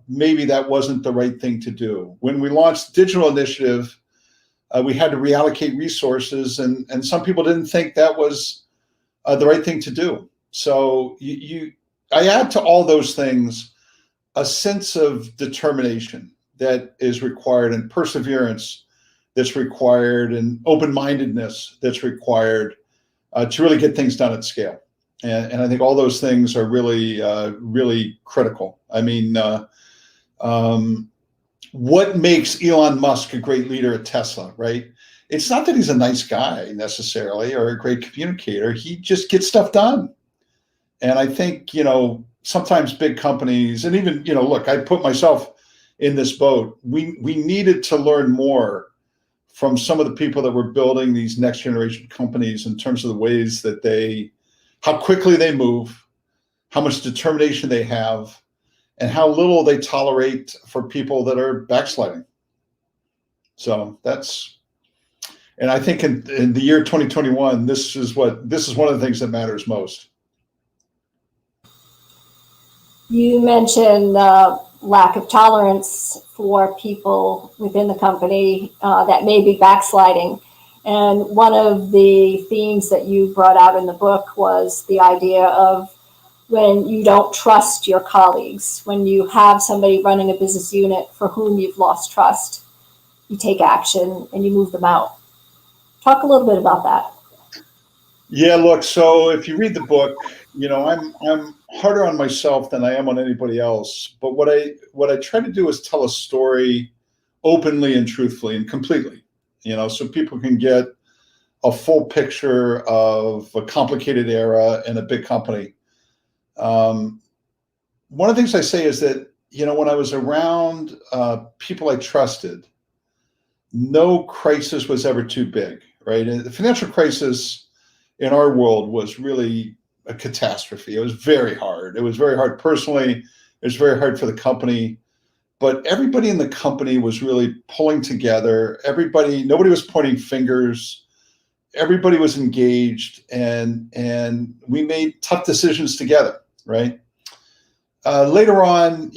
maybe that wasn't the right thing to do. When we launched the digital initiative, we had to reallocate resources, and some people didn't think that was the right thing to do. So I add to all those things a sense of determination that is required, and perseverance that's required, and open-mindedness that's required to really get things done at scale. And I think all those things are really, really critical. I mean, what makes Elon Musk a great leader at Tesla, right? It's not that he's a nice guy necessarily or a great communicator. He just gets stuff done. And I think, sometimes big companies, and even, look, I put myself in this boat. We needed to learn more from some of the people that were building these next generation companies in terms of the ways that how quickly they move, how much determination they have, and how little they tolerate for people that are backsliding. So and I think in the year 2021, this is one of the things that matters most. You mentioned lack of tolerance for people within the company that may be backsliding. And one of the themes that you brought out in the book was the idea of when you don't trust your colleagues, when you have somebody running a business unit for whom you've lost trust, you take action and you move them out. Talk a little bit about that. Yeah, look, so if you read the book, I'm harder on myself than I am on anybody else. But what I try to do is tell a story openly and truthfully and completely, so people can get a full picture of a complicated era in a big company. One of the things I say is that, when I was around people I trusted, no crisis was ever too big, right? And the financial crisis in our world was really a catastrophe. It was very hard. It was very hard personally. It was very hard for the company. But everybody in the company was really pulling together. Nobody was pointing fingers. Everybody was engaged, and we made tough decisions together, right? Later on,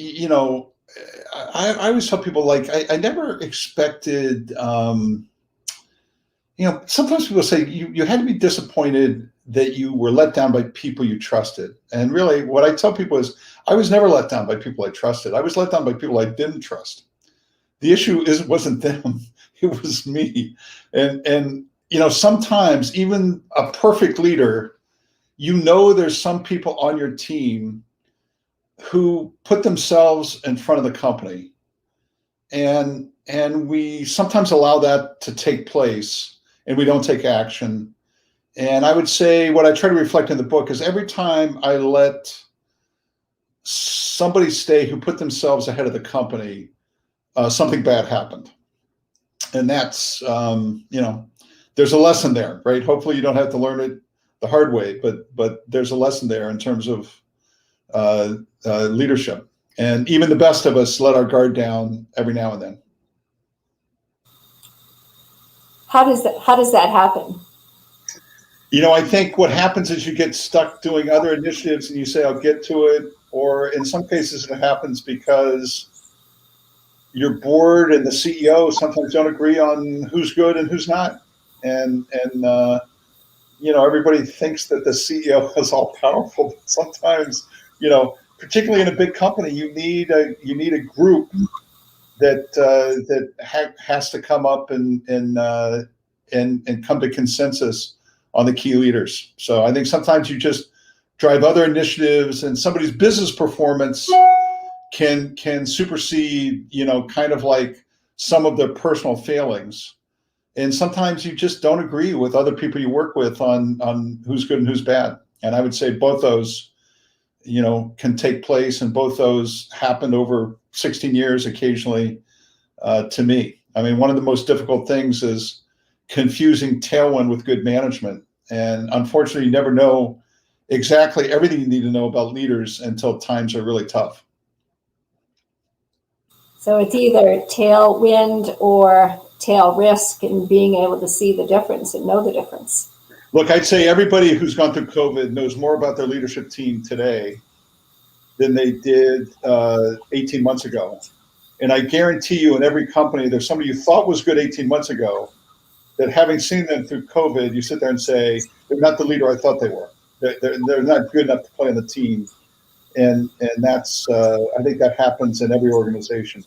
I always tell people, like, I never expected, sometimes people say you had to be disappointed that you were let down by people you trusted. And really what I tell people is I was never let down by people I trusted. I was let down by people I didn't trust. The issue wasn't them, it was me. And sometimes even a perfect leader, there's some people on your team who put themselves in front of the company, and we sometimes allow that to take place, and we don't take action. And I would say what I try to reflect in the book is every time I let somebody stay who put themselves ahead of the company, something bad happened. And that's, there's a lesson there, right? Hopefully you don't have to learn it the hard way, but there's a lesson there in terms of leadership. And even the best of us let our guard down every now and then. How does that happen? I think what happens is you get stuck doing other initiatives and you say, I'll get to it. Or in some cases it happens because your board and the CEO sometimes don't agree on who's good and who's not. And everybody thinks that the CEO is all powerful. But sometimes, particularly in a big company, you need a group that has to come up and come to consensus on the key leaders. So I think sometimes you just drive other initiatives, and somebody's business performance can supersede, kind of like some of their personal failings. And sometimes you just don't agree with other people you work with on who's good and who's bad. And I would say both those, can take place, and both those happened over 16 years occasionally to me. I mean, one of the most difficult things is confusing tailwind with good management. And unfortunately, you never know exactly everything you need to know about leaders until times are really tough. So it's either tailwind or tail risk, and being able to see the difference and know the difference. Look, I'd say everybody who's gone through COVID knows more about their leadership team today than they did 18 months ago. And I guarantee you, in every company, there's somebody you thought was good 18 months ago that, having seen them through COVID, you sit there and say, they're not the leader I thought they were. They're not good enough to play on the team. And that's, I think that happens in every organization.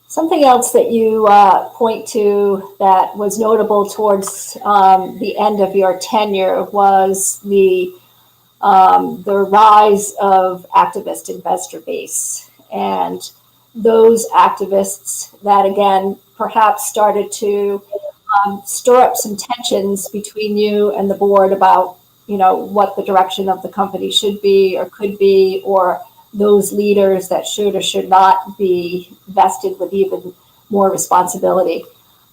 Something else that you point to that was notable towards the end of your tenure was the rise of activist investor base, and those activists that, again, perhaps started to stir up some tensions between you and the board about, what the direction of the company should be or could be, or those leaders that should or should not be vested with even more responsibility.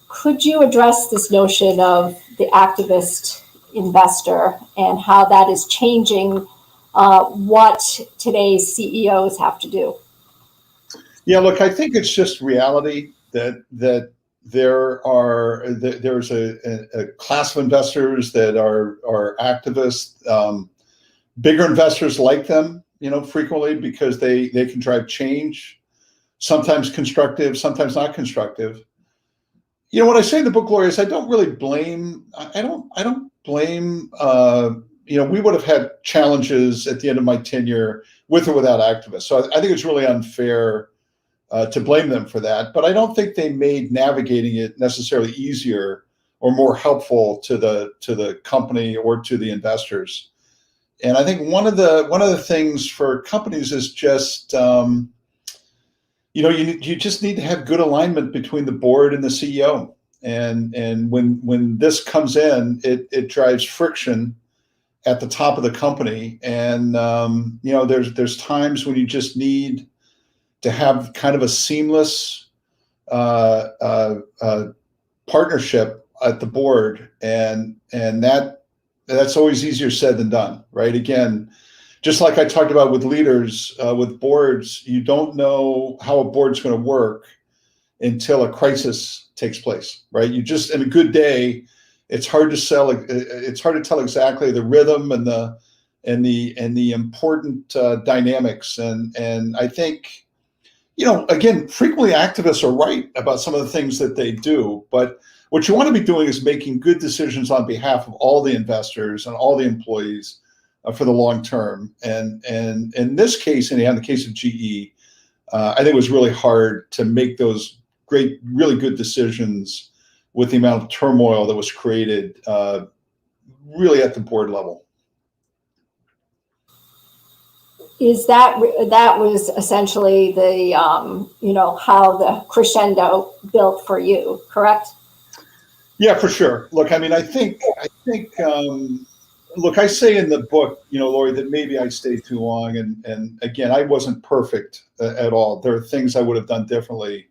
Could you address this notion of the activist investor and how that is changing what today's CEOs have to do? Yeah, look, I think it's just reality that there's a class of investors that are activists. Bigger investors like them, frequently, because they can drive change, sometimes constructive, sometimes not constructive. What I say in the book, Laurie, is I don't really blame. I don't blame. We would have had challenges at the end of my tenure with or without activists. So I think it's really unfair to blame them for that. But I don't think they made navigating it necessarily easier or more helpful to the company or to the investors. And I think one of the things for companies is just, you just need to have good alignment between the board and the CEO. And when this comes in, it drives friction at the top of the company. And there's times when you just need to have kind of a seamless partnership at the board, and that's always easier said than done, right? Again, just like I talked about with leaders, with boards, you don't know how a board's going to work until a crisis takes place, right? You just, in a good day, it's hard to tell exactly the rhythm and the important dynamics. And I think, again, frequently activists are right about some of the things that they do, but what you want to be doing is making good decisions on behalf of all the investors and all the employees for the long term. And in this case, in the case of GE, I think it was really hard to make those really good decisions with the amount of turmoil that was created really at the board level. Is that was essentially the, how the crescendo built for you, correct? Yeah, for sure. Look, I think, look, I say in the book, Laurie, that maybe I stayed too long. And again, I wasn't perfect at all. There are things I would have done differently.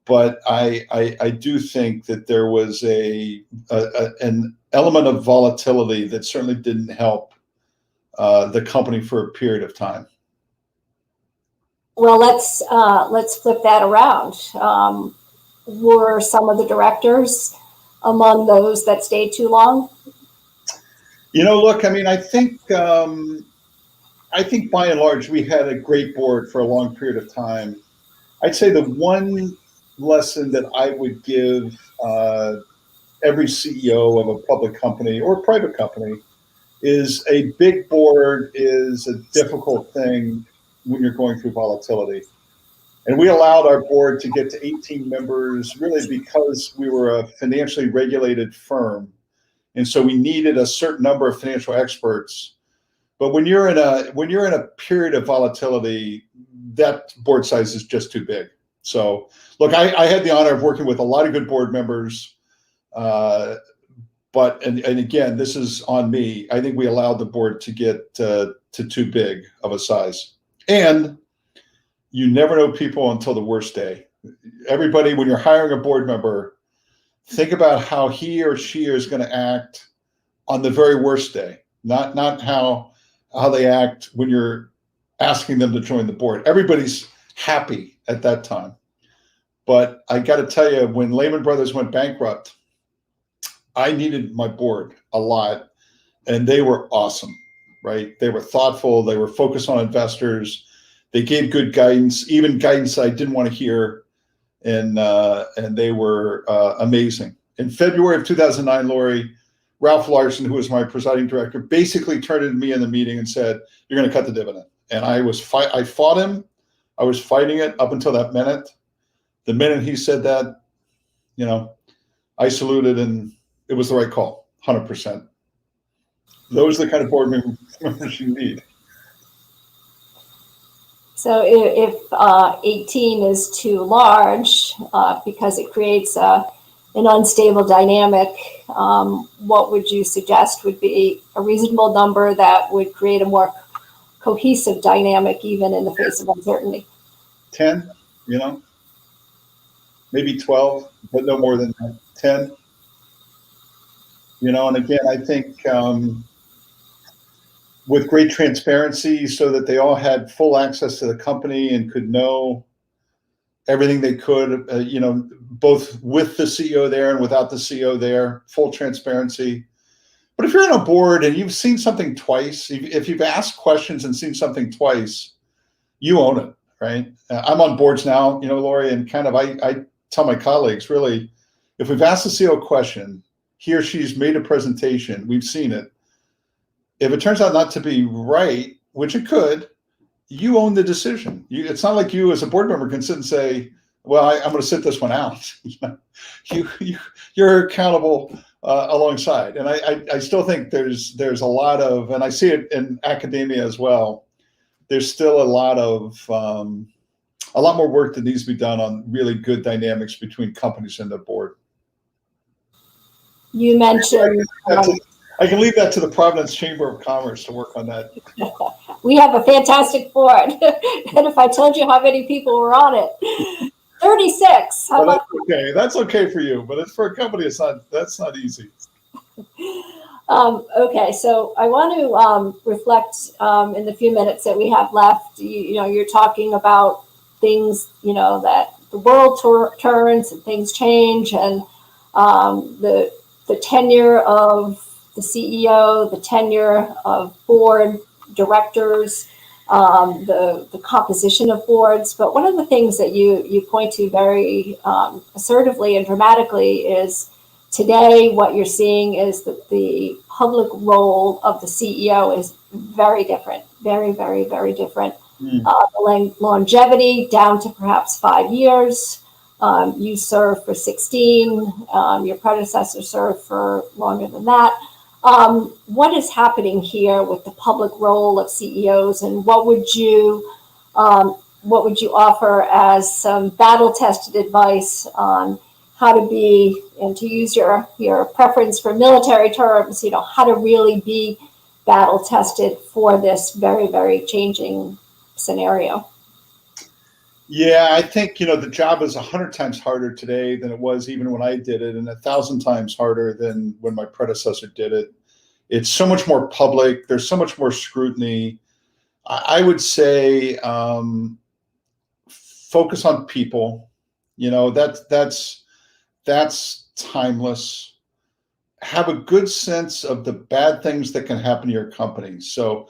But I do think that there was an element of volatility that certainly didn't help the company for a period of time. Well, let's flip that around. Were some of the directors among those that stayed too long? Look, I think by and large we had a great board for a long period of time. I'd say the one lesson that I would give every CEO of a public company or private company is a big board is a difficult thing when you're going through volatility. And we allowed our board to get to 18 members really because we were a financially regulated firm. And so we needed a certain number of financial experts. But when you're in a period of volatility, that board size is just too big. So look, I had the honor of working with a lot of good board members, but again, this is on me. I think we allowed the board to get to too big of a size. And you never know people until the worst day. Everybody, when you're hiring a board member, think about how he or she is going to act on the very worst day, not how they act when you're asking them to join the board. Everybody's happy at that time. But I got to tell you, when Lehman Brothers went bankrupt, I needed my board a lot, and they were awesome, right? They were thoughtful. They were focused on investors. They gave good guidance, even guidance I didn't want to hear, and they were amazing. In February of 2009, Laurie, Ralph Larson, who was my presiding director, basically turned to me in the meeting and said, "You're going to cut the dividend." And I fought him. I was fighting it up until that minute. The minute he said that, I saluted, and it was the right call, 100%. Those are the kind of board members you need. So if 18 is too large because it creates an unstable dynamic, what would you suggest would be a reasonable number that would create a more cohesive dynamic even in the face of uncertainty? 10, maybe 12, but no more than 10. And again, I think with great transparency so that they all had full access to the company and could know everything they could, both with the CEO there and without the CEO there, full transparency. But if you're on a board and you've seen something twice, if you've asked questions and seen something twice, you own it, right? I'm on boards now, Laurie, and kind of I tell my colleagues, really, if we've asked the CEO a question, he or she's made a presentation, we've seen it. If it turns out not to be right, which it could, you own the decision. It's not like you as a board member can sit and say, well, I'm going to sit this one out. You're accountable alongside. And I still think there's a lot of, and I see it in academia as well, there's still a lot of a lot more work that needs to be done on really good dynamics between companies and their board. You mentioned I can leave that to the Providence Chamber of Commerce to work on that. we have a fantastic board, and if I told you how many people were on it, 36. How Well, about okay, that's okay for you, but it's for a company. That's not easy. Okay, so I want to reflect in the few minutes that we have left. You're talking about things, that the world turns and things change, and the tenure of the CEO, the tenure of board directors, the composition of boards. But one of the things that you point to very assertively and dramatically is today what you're seeing is that the public role of the CEO is very different, very, very, very different. The longevity down to perhaps 5 years. You served for 16. Your predecessor served for longer than that. What is happening here with the public role of CEOs, and what would you offer as some battle-tested advice on how to be, and to use your preference for military terms, how to really be battle-tested for this very, very changing scenario? Yeah, I think, the job is 100 times harder today than it was even when I did it, and 1,000 times harder than when my predecessor did it. It's so much more public. There's so much more scrutiny. I would say focus on people. That's timeless. Have a good sense of the bad things that can happen to your company. So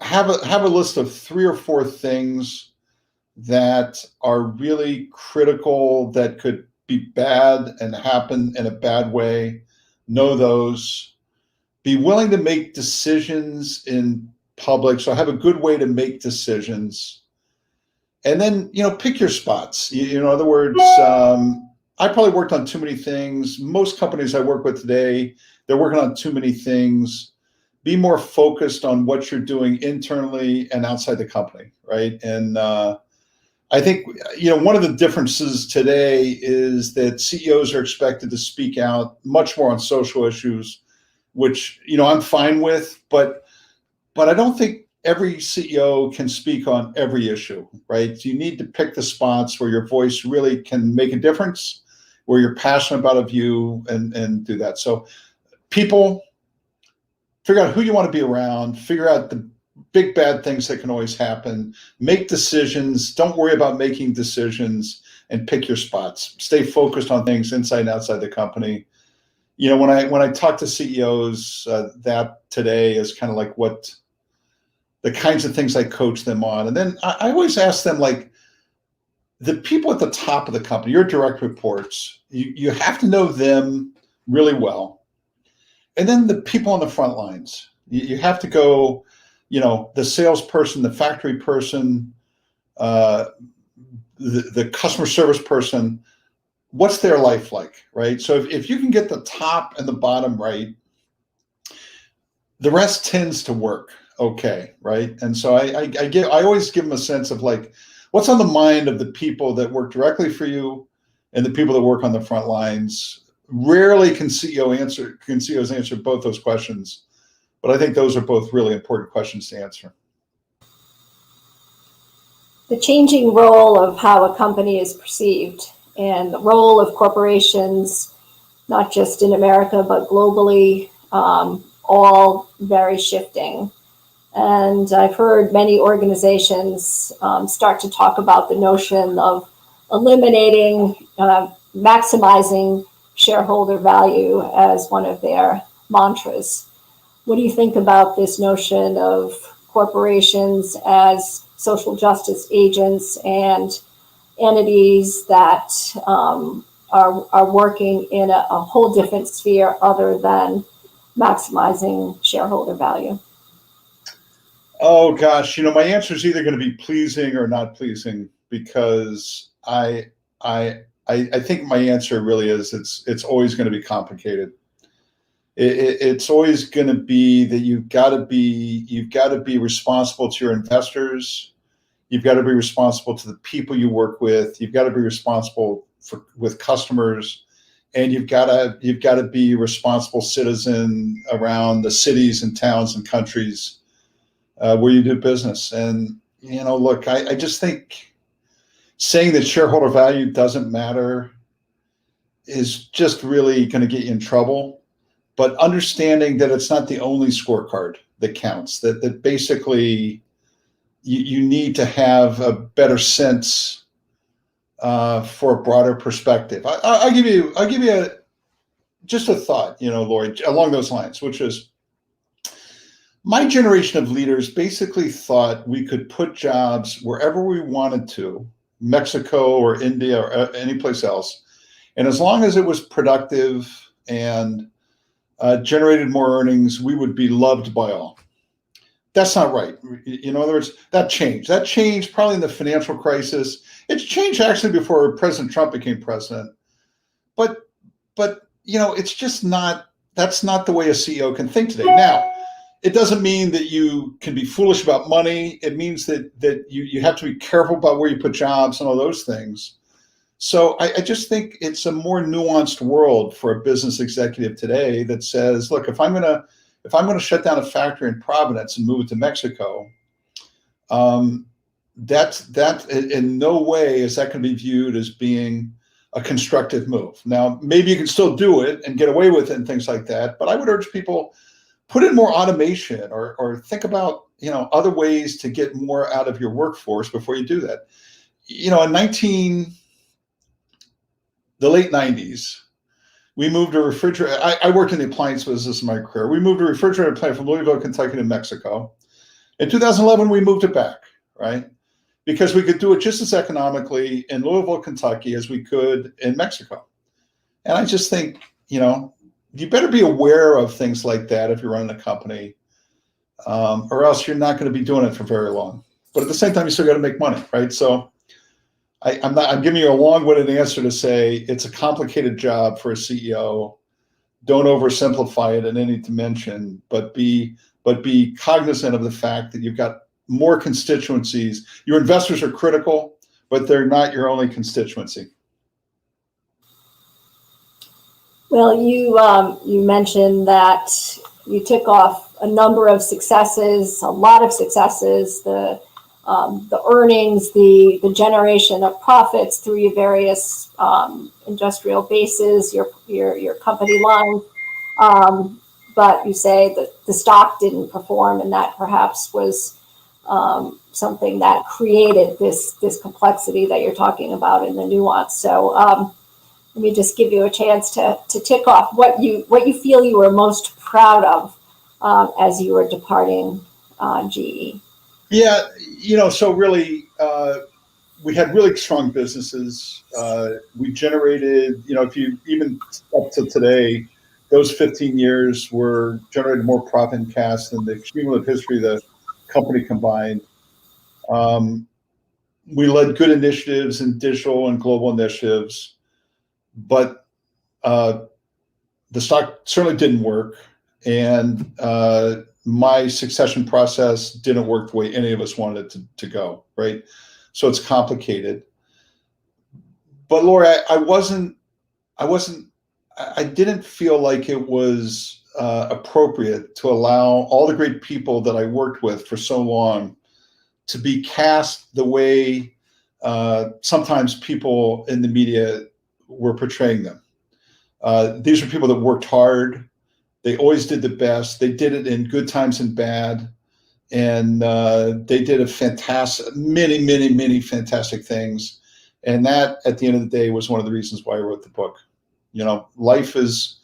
have a list of 3 or 4 things that are really critical that could be bad and happen in a bad way. Know those. Be willing to make decisions in public. So have a good way to make decisions. And then, pick your spots. In other words, I probably worked on too many things. Most companies I work with today, they're working on too many things. Be more focused on what you're doing internally and outside the company, right? And I think, one of the differences today is that CEOs are expected to speak out much more on social issues, which, I'm fine with, but I don't think every CEO can speak on every issue, right? You need to pick the spots where your voice really can make a difference, where you're passionate about a view, and do that. So people, figure out who you want to be around, figure out the big bad things that can always happen, make decisions, don't worry about making decisions, and pick your spots. Stay focused on things inside and outside the company. When I talk to CEOs, that today is kind of like what the kinds of things I coach them on. And then I always ask them, like, the people at the top of the company, your direct reports, you have to know them really well. And then the people on the front lines, you have to go, the salesperson, the factory person, the customer service person, what's their life like, right? So if you can get the top and the bottom right, the rest tends to work okay, right? And so I always give them a sense of, like, what's on the mind of the people that work directly for you and the people that work on the front lines. Rarely can CEOs answer both those questions, but I think those are both really important questions to answer. The changing role of how a company is perceived, and the role of corporations, not just in America, but globally, all very shifting. And I've heard many organizations start to talk about the notion of eliminating, maximizing shareholder value as one of their mantras. What do you think about this notion of corporations as social justice agents and entities that are working in a whole different sphere other than maximizing shareholder value? Oh gosh, my answer is either going to be pleasing or not pleasing, because I think my answer really is it's always going to be complicated. It's always going to be that you've got to be responsible to your investors. You've got to be responsible to the people you work with. You've got to be responsible with customers, and you've got to be a responsible citizen around the cities and towns and countries where you do business. And look, I just think saying that shareholder value doesn't matter is just really going to get you in trouble. But understanding that it's not the only scorecard that counts, that basically you need to have a better sense for a broader perspective. I'll give you just a thought, Laurie, along those lines, which is my generation of leaders basically thought we could put jobs wherever we wanted to, Mexico or India or any place else. And as long as it was productive and generated more earnings, we would be loved by all. That's not right. In other words, that changed. That changed probably in the financial crisis. It's changed actually before President Trump became president. But it's just not, that's not the way a CEO can think today. Now, it doesn't mean that you can be foolish about money. It means that you have to be careful about where you put jobs and all those things. So I just think it's a more nuanced world for a business executive today that says, look, if I'm going to shut down a factory in Providence and move it to Mexico, that in no way is that going to be viewed as being a constructive move. Now, maybe you can still do it and get away with it and things like that, but I would urge people, put in more automation or think about other ways to get more out of your workforce before you do that. In the late 90s, we moved a refrigerator. I worked in the appliance business in my career. We moved a refrigerator plant from Louisville, Kentucky to Mexico. In 2011, we moved it back, right? Because we could do it just as economically in Louisville, Kentucky as we could in Mexico. And I just think, you better be aware of things like that if you're running a company, or else you're not going to be doing it for very long. But at the same time, you still got to make money, right? So I'm giving you a long-winded answer to say it's a complicated job for a CEO. Don't oversimplify it in any dimension, but be cognizant of the fact that you've got more constituencies. Your investors are critical, but they're not your only constituency. Well, you mentioned that you took off a number of successes, a lot of successes, the earnings, the generation of profits through your various industrial bases, your company line. But you say that the stock didn't perform, and that perhaps was something that created this complexity that you're talking about in the nuance. So let me just give you a chance to tick off what you feel you were most proud of as you were departing GE. Yeah, so really, we had really strong businesses. We generated, if you even up to today, those 15 years were generated more profit and cash than the cumulative history of the company combined. We led good initiatives in digital and global initiatives, but the stock certainly didn't work. And my succession process didn't work the way any of us wanted it to go, right? So it's complicated. But Laurie, I didn't feel like it was appropriate to allow all the great people that I worked with for so long to be cast the way sometimes people in the media were portraying them. These are people that worked hard. They always did the best. They did it in good times and bad. And they did many fantastic things. And that, at the end of the day, was one of the reasons why I wrote the book. Life is,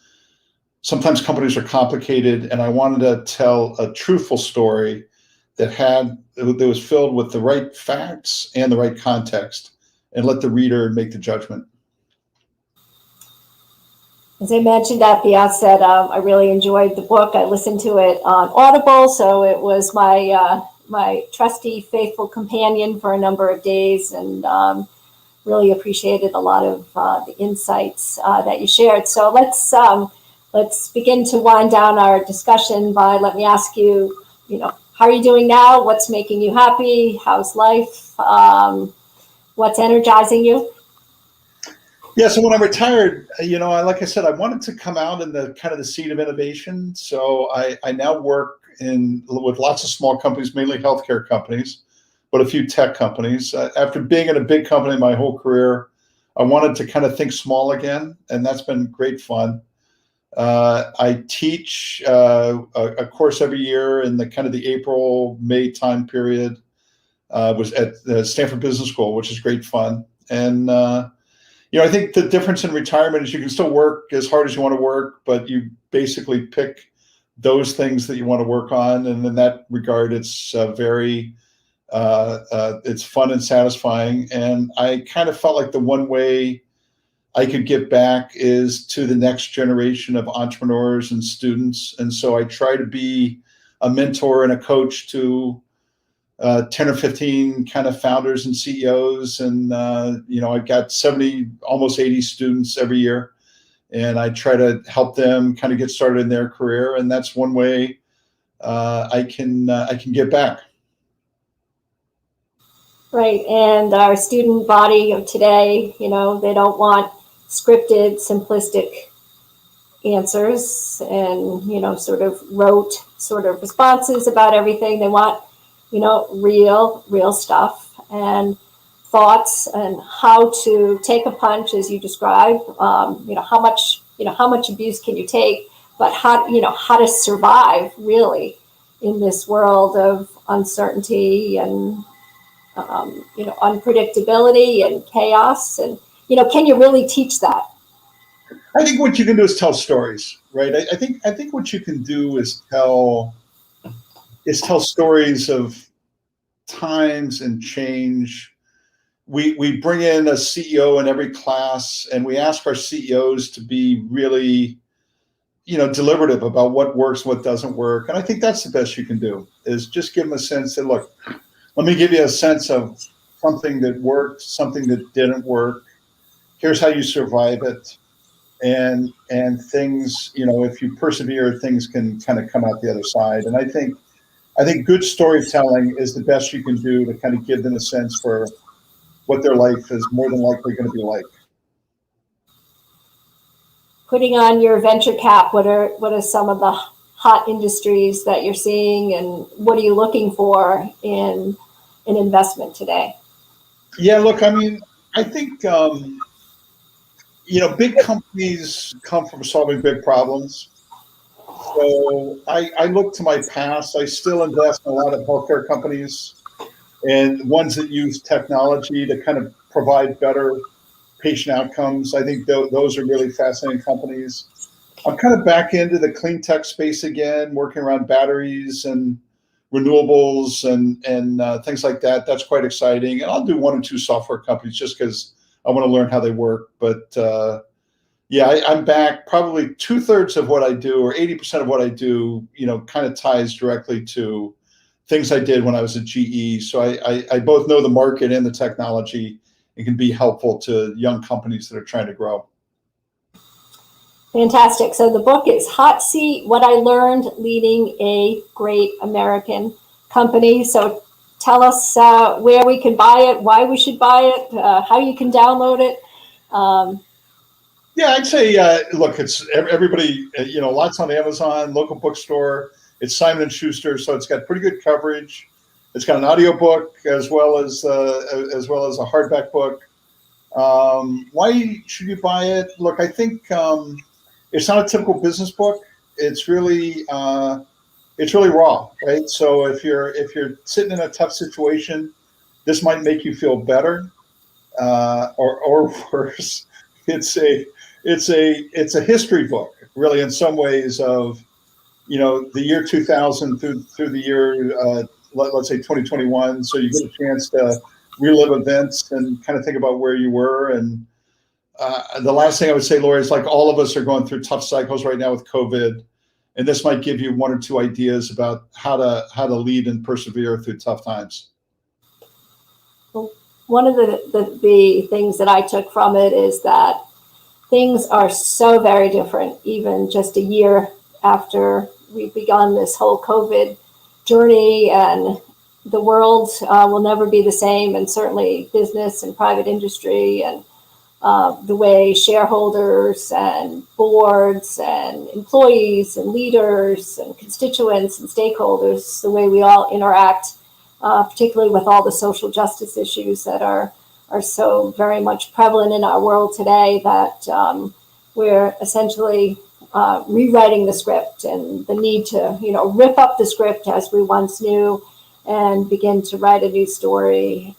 sometimes companies are complicated, and I wanted to tell a truthful story that was filled with the right facts and the right context, and let the reader make the judgment. As I mentioned at the outset, I really enjoyed the book. I listened to it on Audible, so it was my trusty, faithful companion for a number of days, and really appreciated a lot of the insights that you shared. So let's begin to wind down our discussion by, let me ask you, how are you doing now? What's making you happy? How's life? What's energizing you? Yeah, so when I retired, like I said, I wanted to come out in the kind of the seat of innovation. So I now work with lots of small companies, mainly healthcare companies, but a few tech companies. After being in a big company my whole career, I wanted to kind of think small again, and that's been great fun. I teach a course every year in the kind of the April, May time period. Was at the Stanford Business School, which is great fun. And I think the difference in retirement is you can still work as hard as you want to work, but you basically pick those things that you want to work on. And in that regard, it's it's fun and satisfying. And I kind of felt like the one way I could give back is to the next generation of entrepreneurs and students. And so I try to be a mentor and a coach to 10 or 15 kind of founders and CEOs. And, I've got 70, almost 80 students every year. And I try to help them kind of get started in their career. And that's one way I can give back. Right. And our student body of today, they don't want scripted, simplistic answers and, sort of rote sort of responses about everything. They want real stuff and thoughts and how to take a punch, as you describe. How much abuse can you take, but how to survive really in this world of uncertainty and unpredictability and chaos. And can you really teach that? I think what you can do is tell stories, right? I think what you can do is tell stories of times and change. We bring in a CEO in every class, and we ask our CEOs to be really, deliberative about what works, what doesn't work. And I think that's the best you can do, is just give them a sense that, look, let me give you a sense of something that worked, something that didn't work. Here's how you survive it. And things, if you persevere, things can kind of come out the other side. And I think good storytelling is the best you can do to kind of give them a sense for what their life is more than likely going to be like. Putting on your venture cap, what are some of the hot industries that you're seeing, and what are you looking for in an investment today? Yeah, look, I mean, I think, big companies come from solving big problems. So I look to my past. I still invest in a lot of healthcare companies and ones that use technology to kind of provide better patient outcomes. I think those are really fascinating companies. I'm kind of back into the clean tech space again, working around batteries and renewables and things like that. That's quite exciting. And I'll do one or two software companies just because I want to learn how they work. But I'm back. Probably 2/3 of what I do, or 80% of what I do, kind of ties directly to things I did when I was at GE. So I both know the market and the technology and can be helpful to young companies that are trying to grow. Fantastic. So the book is Hot Seat: What I Learned Leading a Great American Company. So tell us where we can buy it, why we should buy it, how you can download it. Yeah, I'd say, look, it's everybody, lots on Amazon, local bookstore. It's Simon & Schuster, so it's got pretty good coverage. It's got an audiobook as well as a hardback book. Why should you buy it? Look, I think it's not a typical business book. It's really raw, right? So if you're sitting in a tough situation, this might make you feel better, or worse. It's a history book, really, in some ways, of the year 2000 through the year let's say 2021. So you get a chance to relive events and kind of think about where you were. And the last thing I would say, Laurie, is like all of us are going through tough cycles right now with COVID, and this might give you one or two ideas about how to lead and persevere through tough times. Well, one of the things that I took from it is that things are so very different, even just a year after we've begun this whole COVID journey. And, the world will never be the same, and certainly business and private industry, and the way shareholders and boards and employees and leaders and constituents and stakeholders, the way we all interact, particularly with all the social justice issues that are so very much prevalent in our world today, that we're essentially rewriting the script, and the need to, rip up the script as we once knew and begin to write a new story,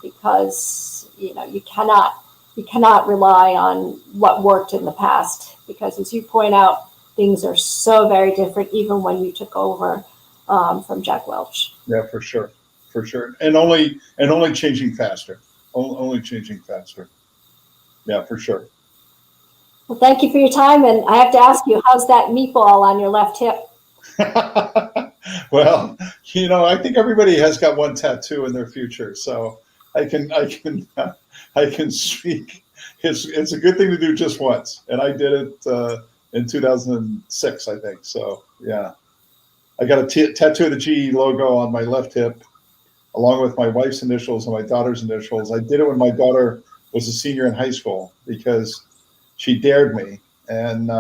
because, you cannot rely on what worked in the past, because as you point out, things are so very different even when you took over from Jack Welch. Yeah, for sure. And only changing faster. Only changing faster. Yeah, for sure. Well, thank you for your time. And I have to ask you, how's that meatball on your left hip? Well, I think everybody has got one tattoo in their future, so I can speak. It's a good thing to do just once, and I did it in 2006, I think. So yeah, I got a tattoo of the GE logo on my left hip, along with my wife's initials and my daughter's initials. I did it when my daughter was a senior in high school because she dared me, and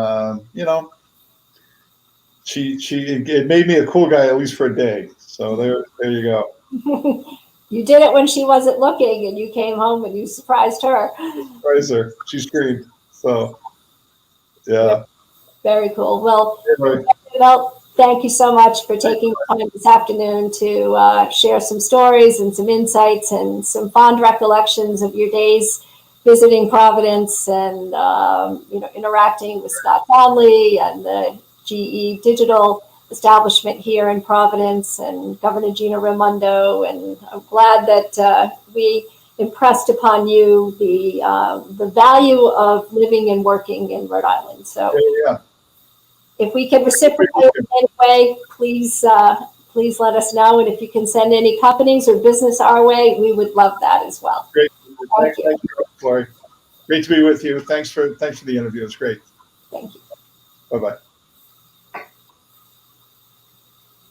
it made me a cool guy, at least for a day. So there you go. You did it when she wasn't looking, and you came home and you surprised her. Surprised her. She screamed. So yeah. Very cool. Well, anyway. Thank you so much for taking the time this afternoon to share some stories and some insights and some fond recollections of your days visiting Providence and interacting with Scott Conley and the GE Digital establishment here in Providence and Governor Gina Raimondo. And I'm glad that we impressed upon you the value of living and working in Rhode Island. So yeah. If we can reciprocate in any way, please let us know. And if you can send any companies or business our way, we would love that as well. Great. Thank you, Laurie. Great to be with you. Thanks for the interview. It's great. Thank you. Bye-bye.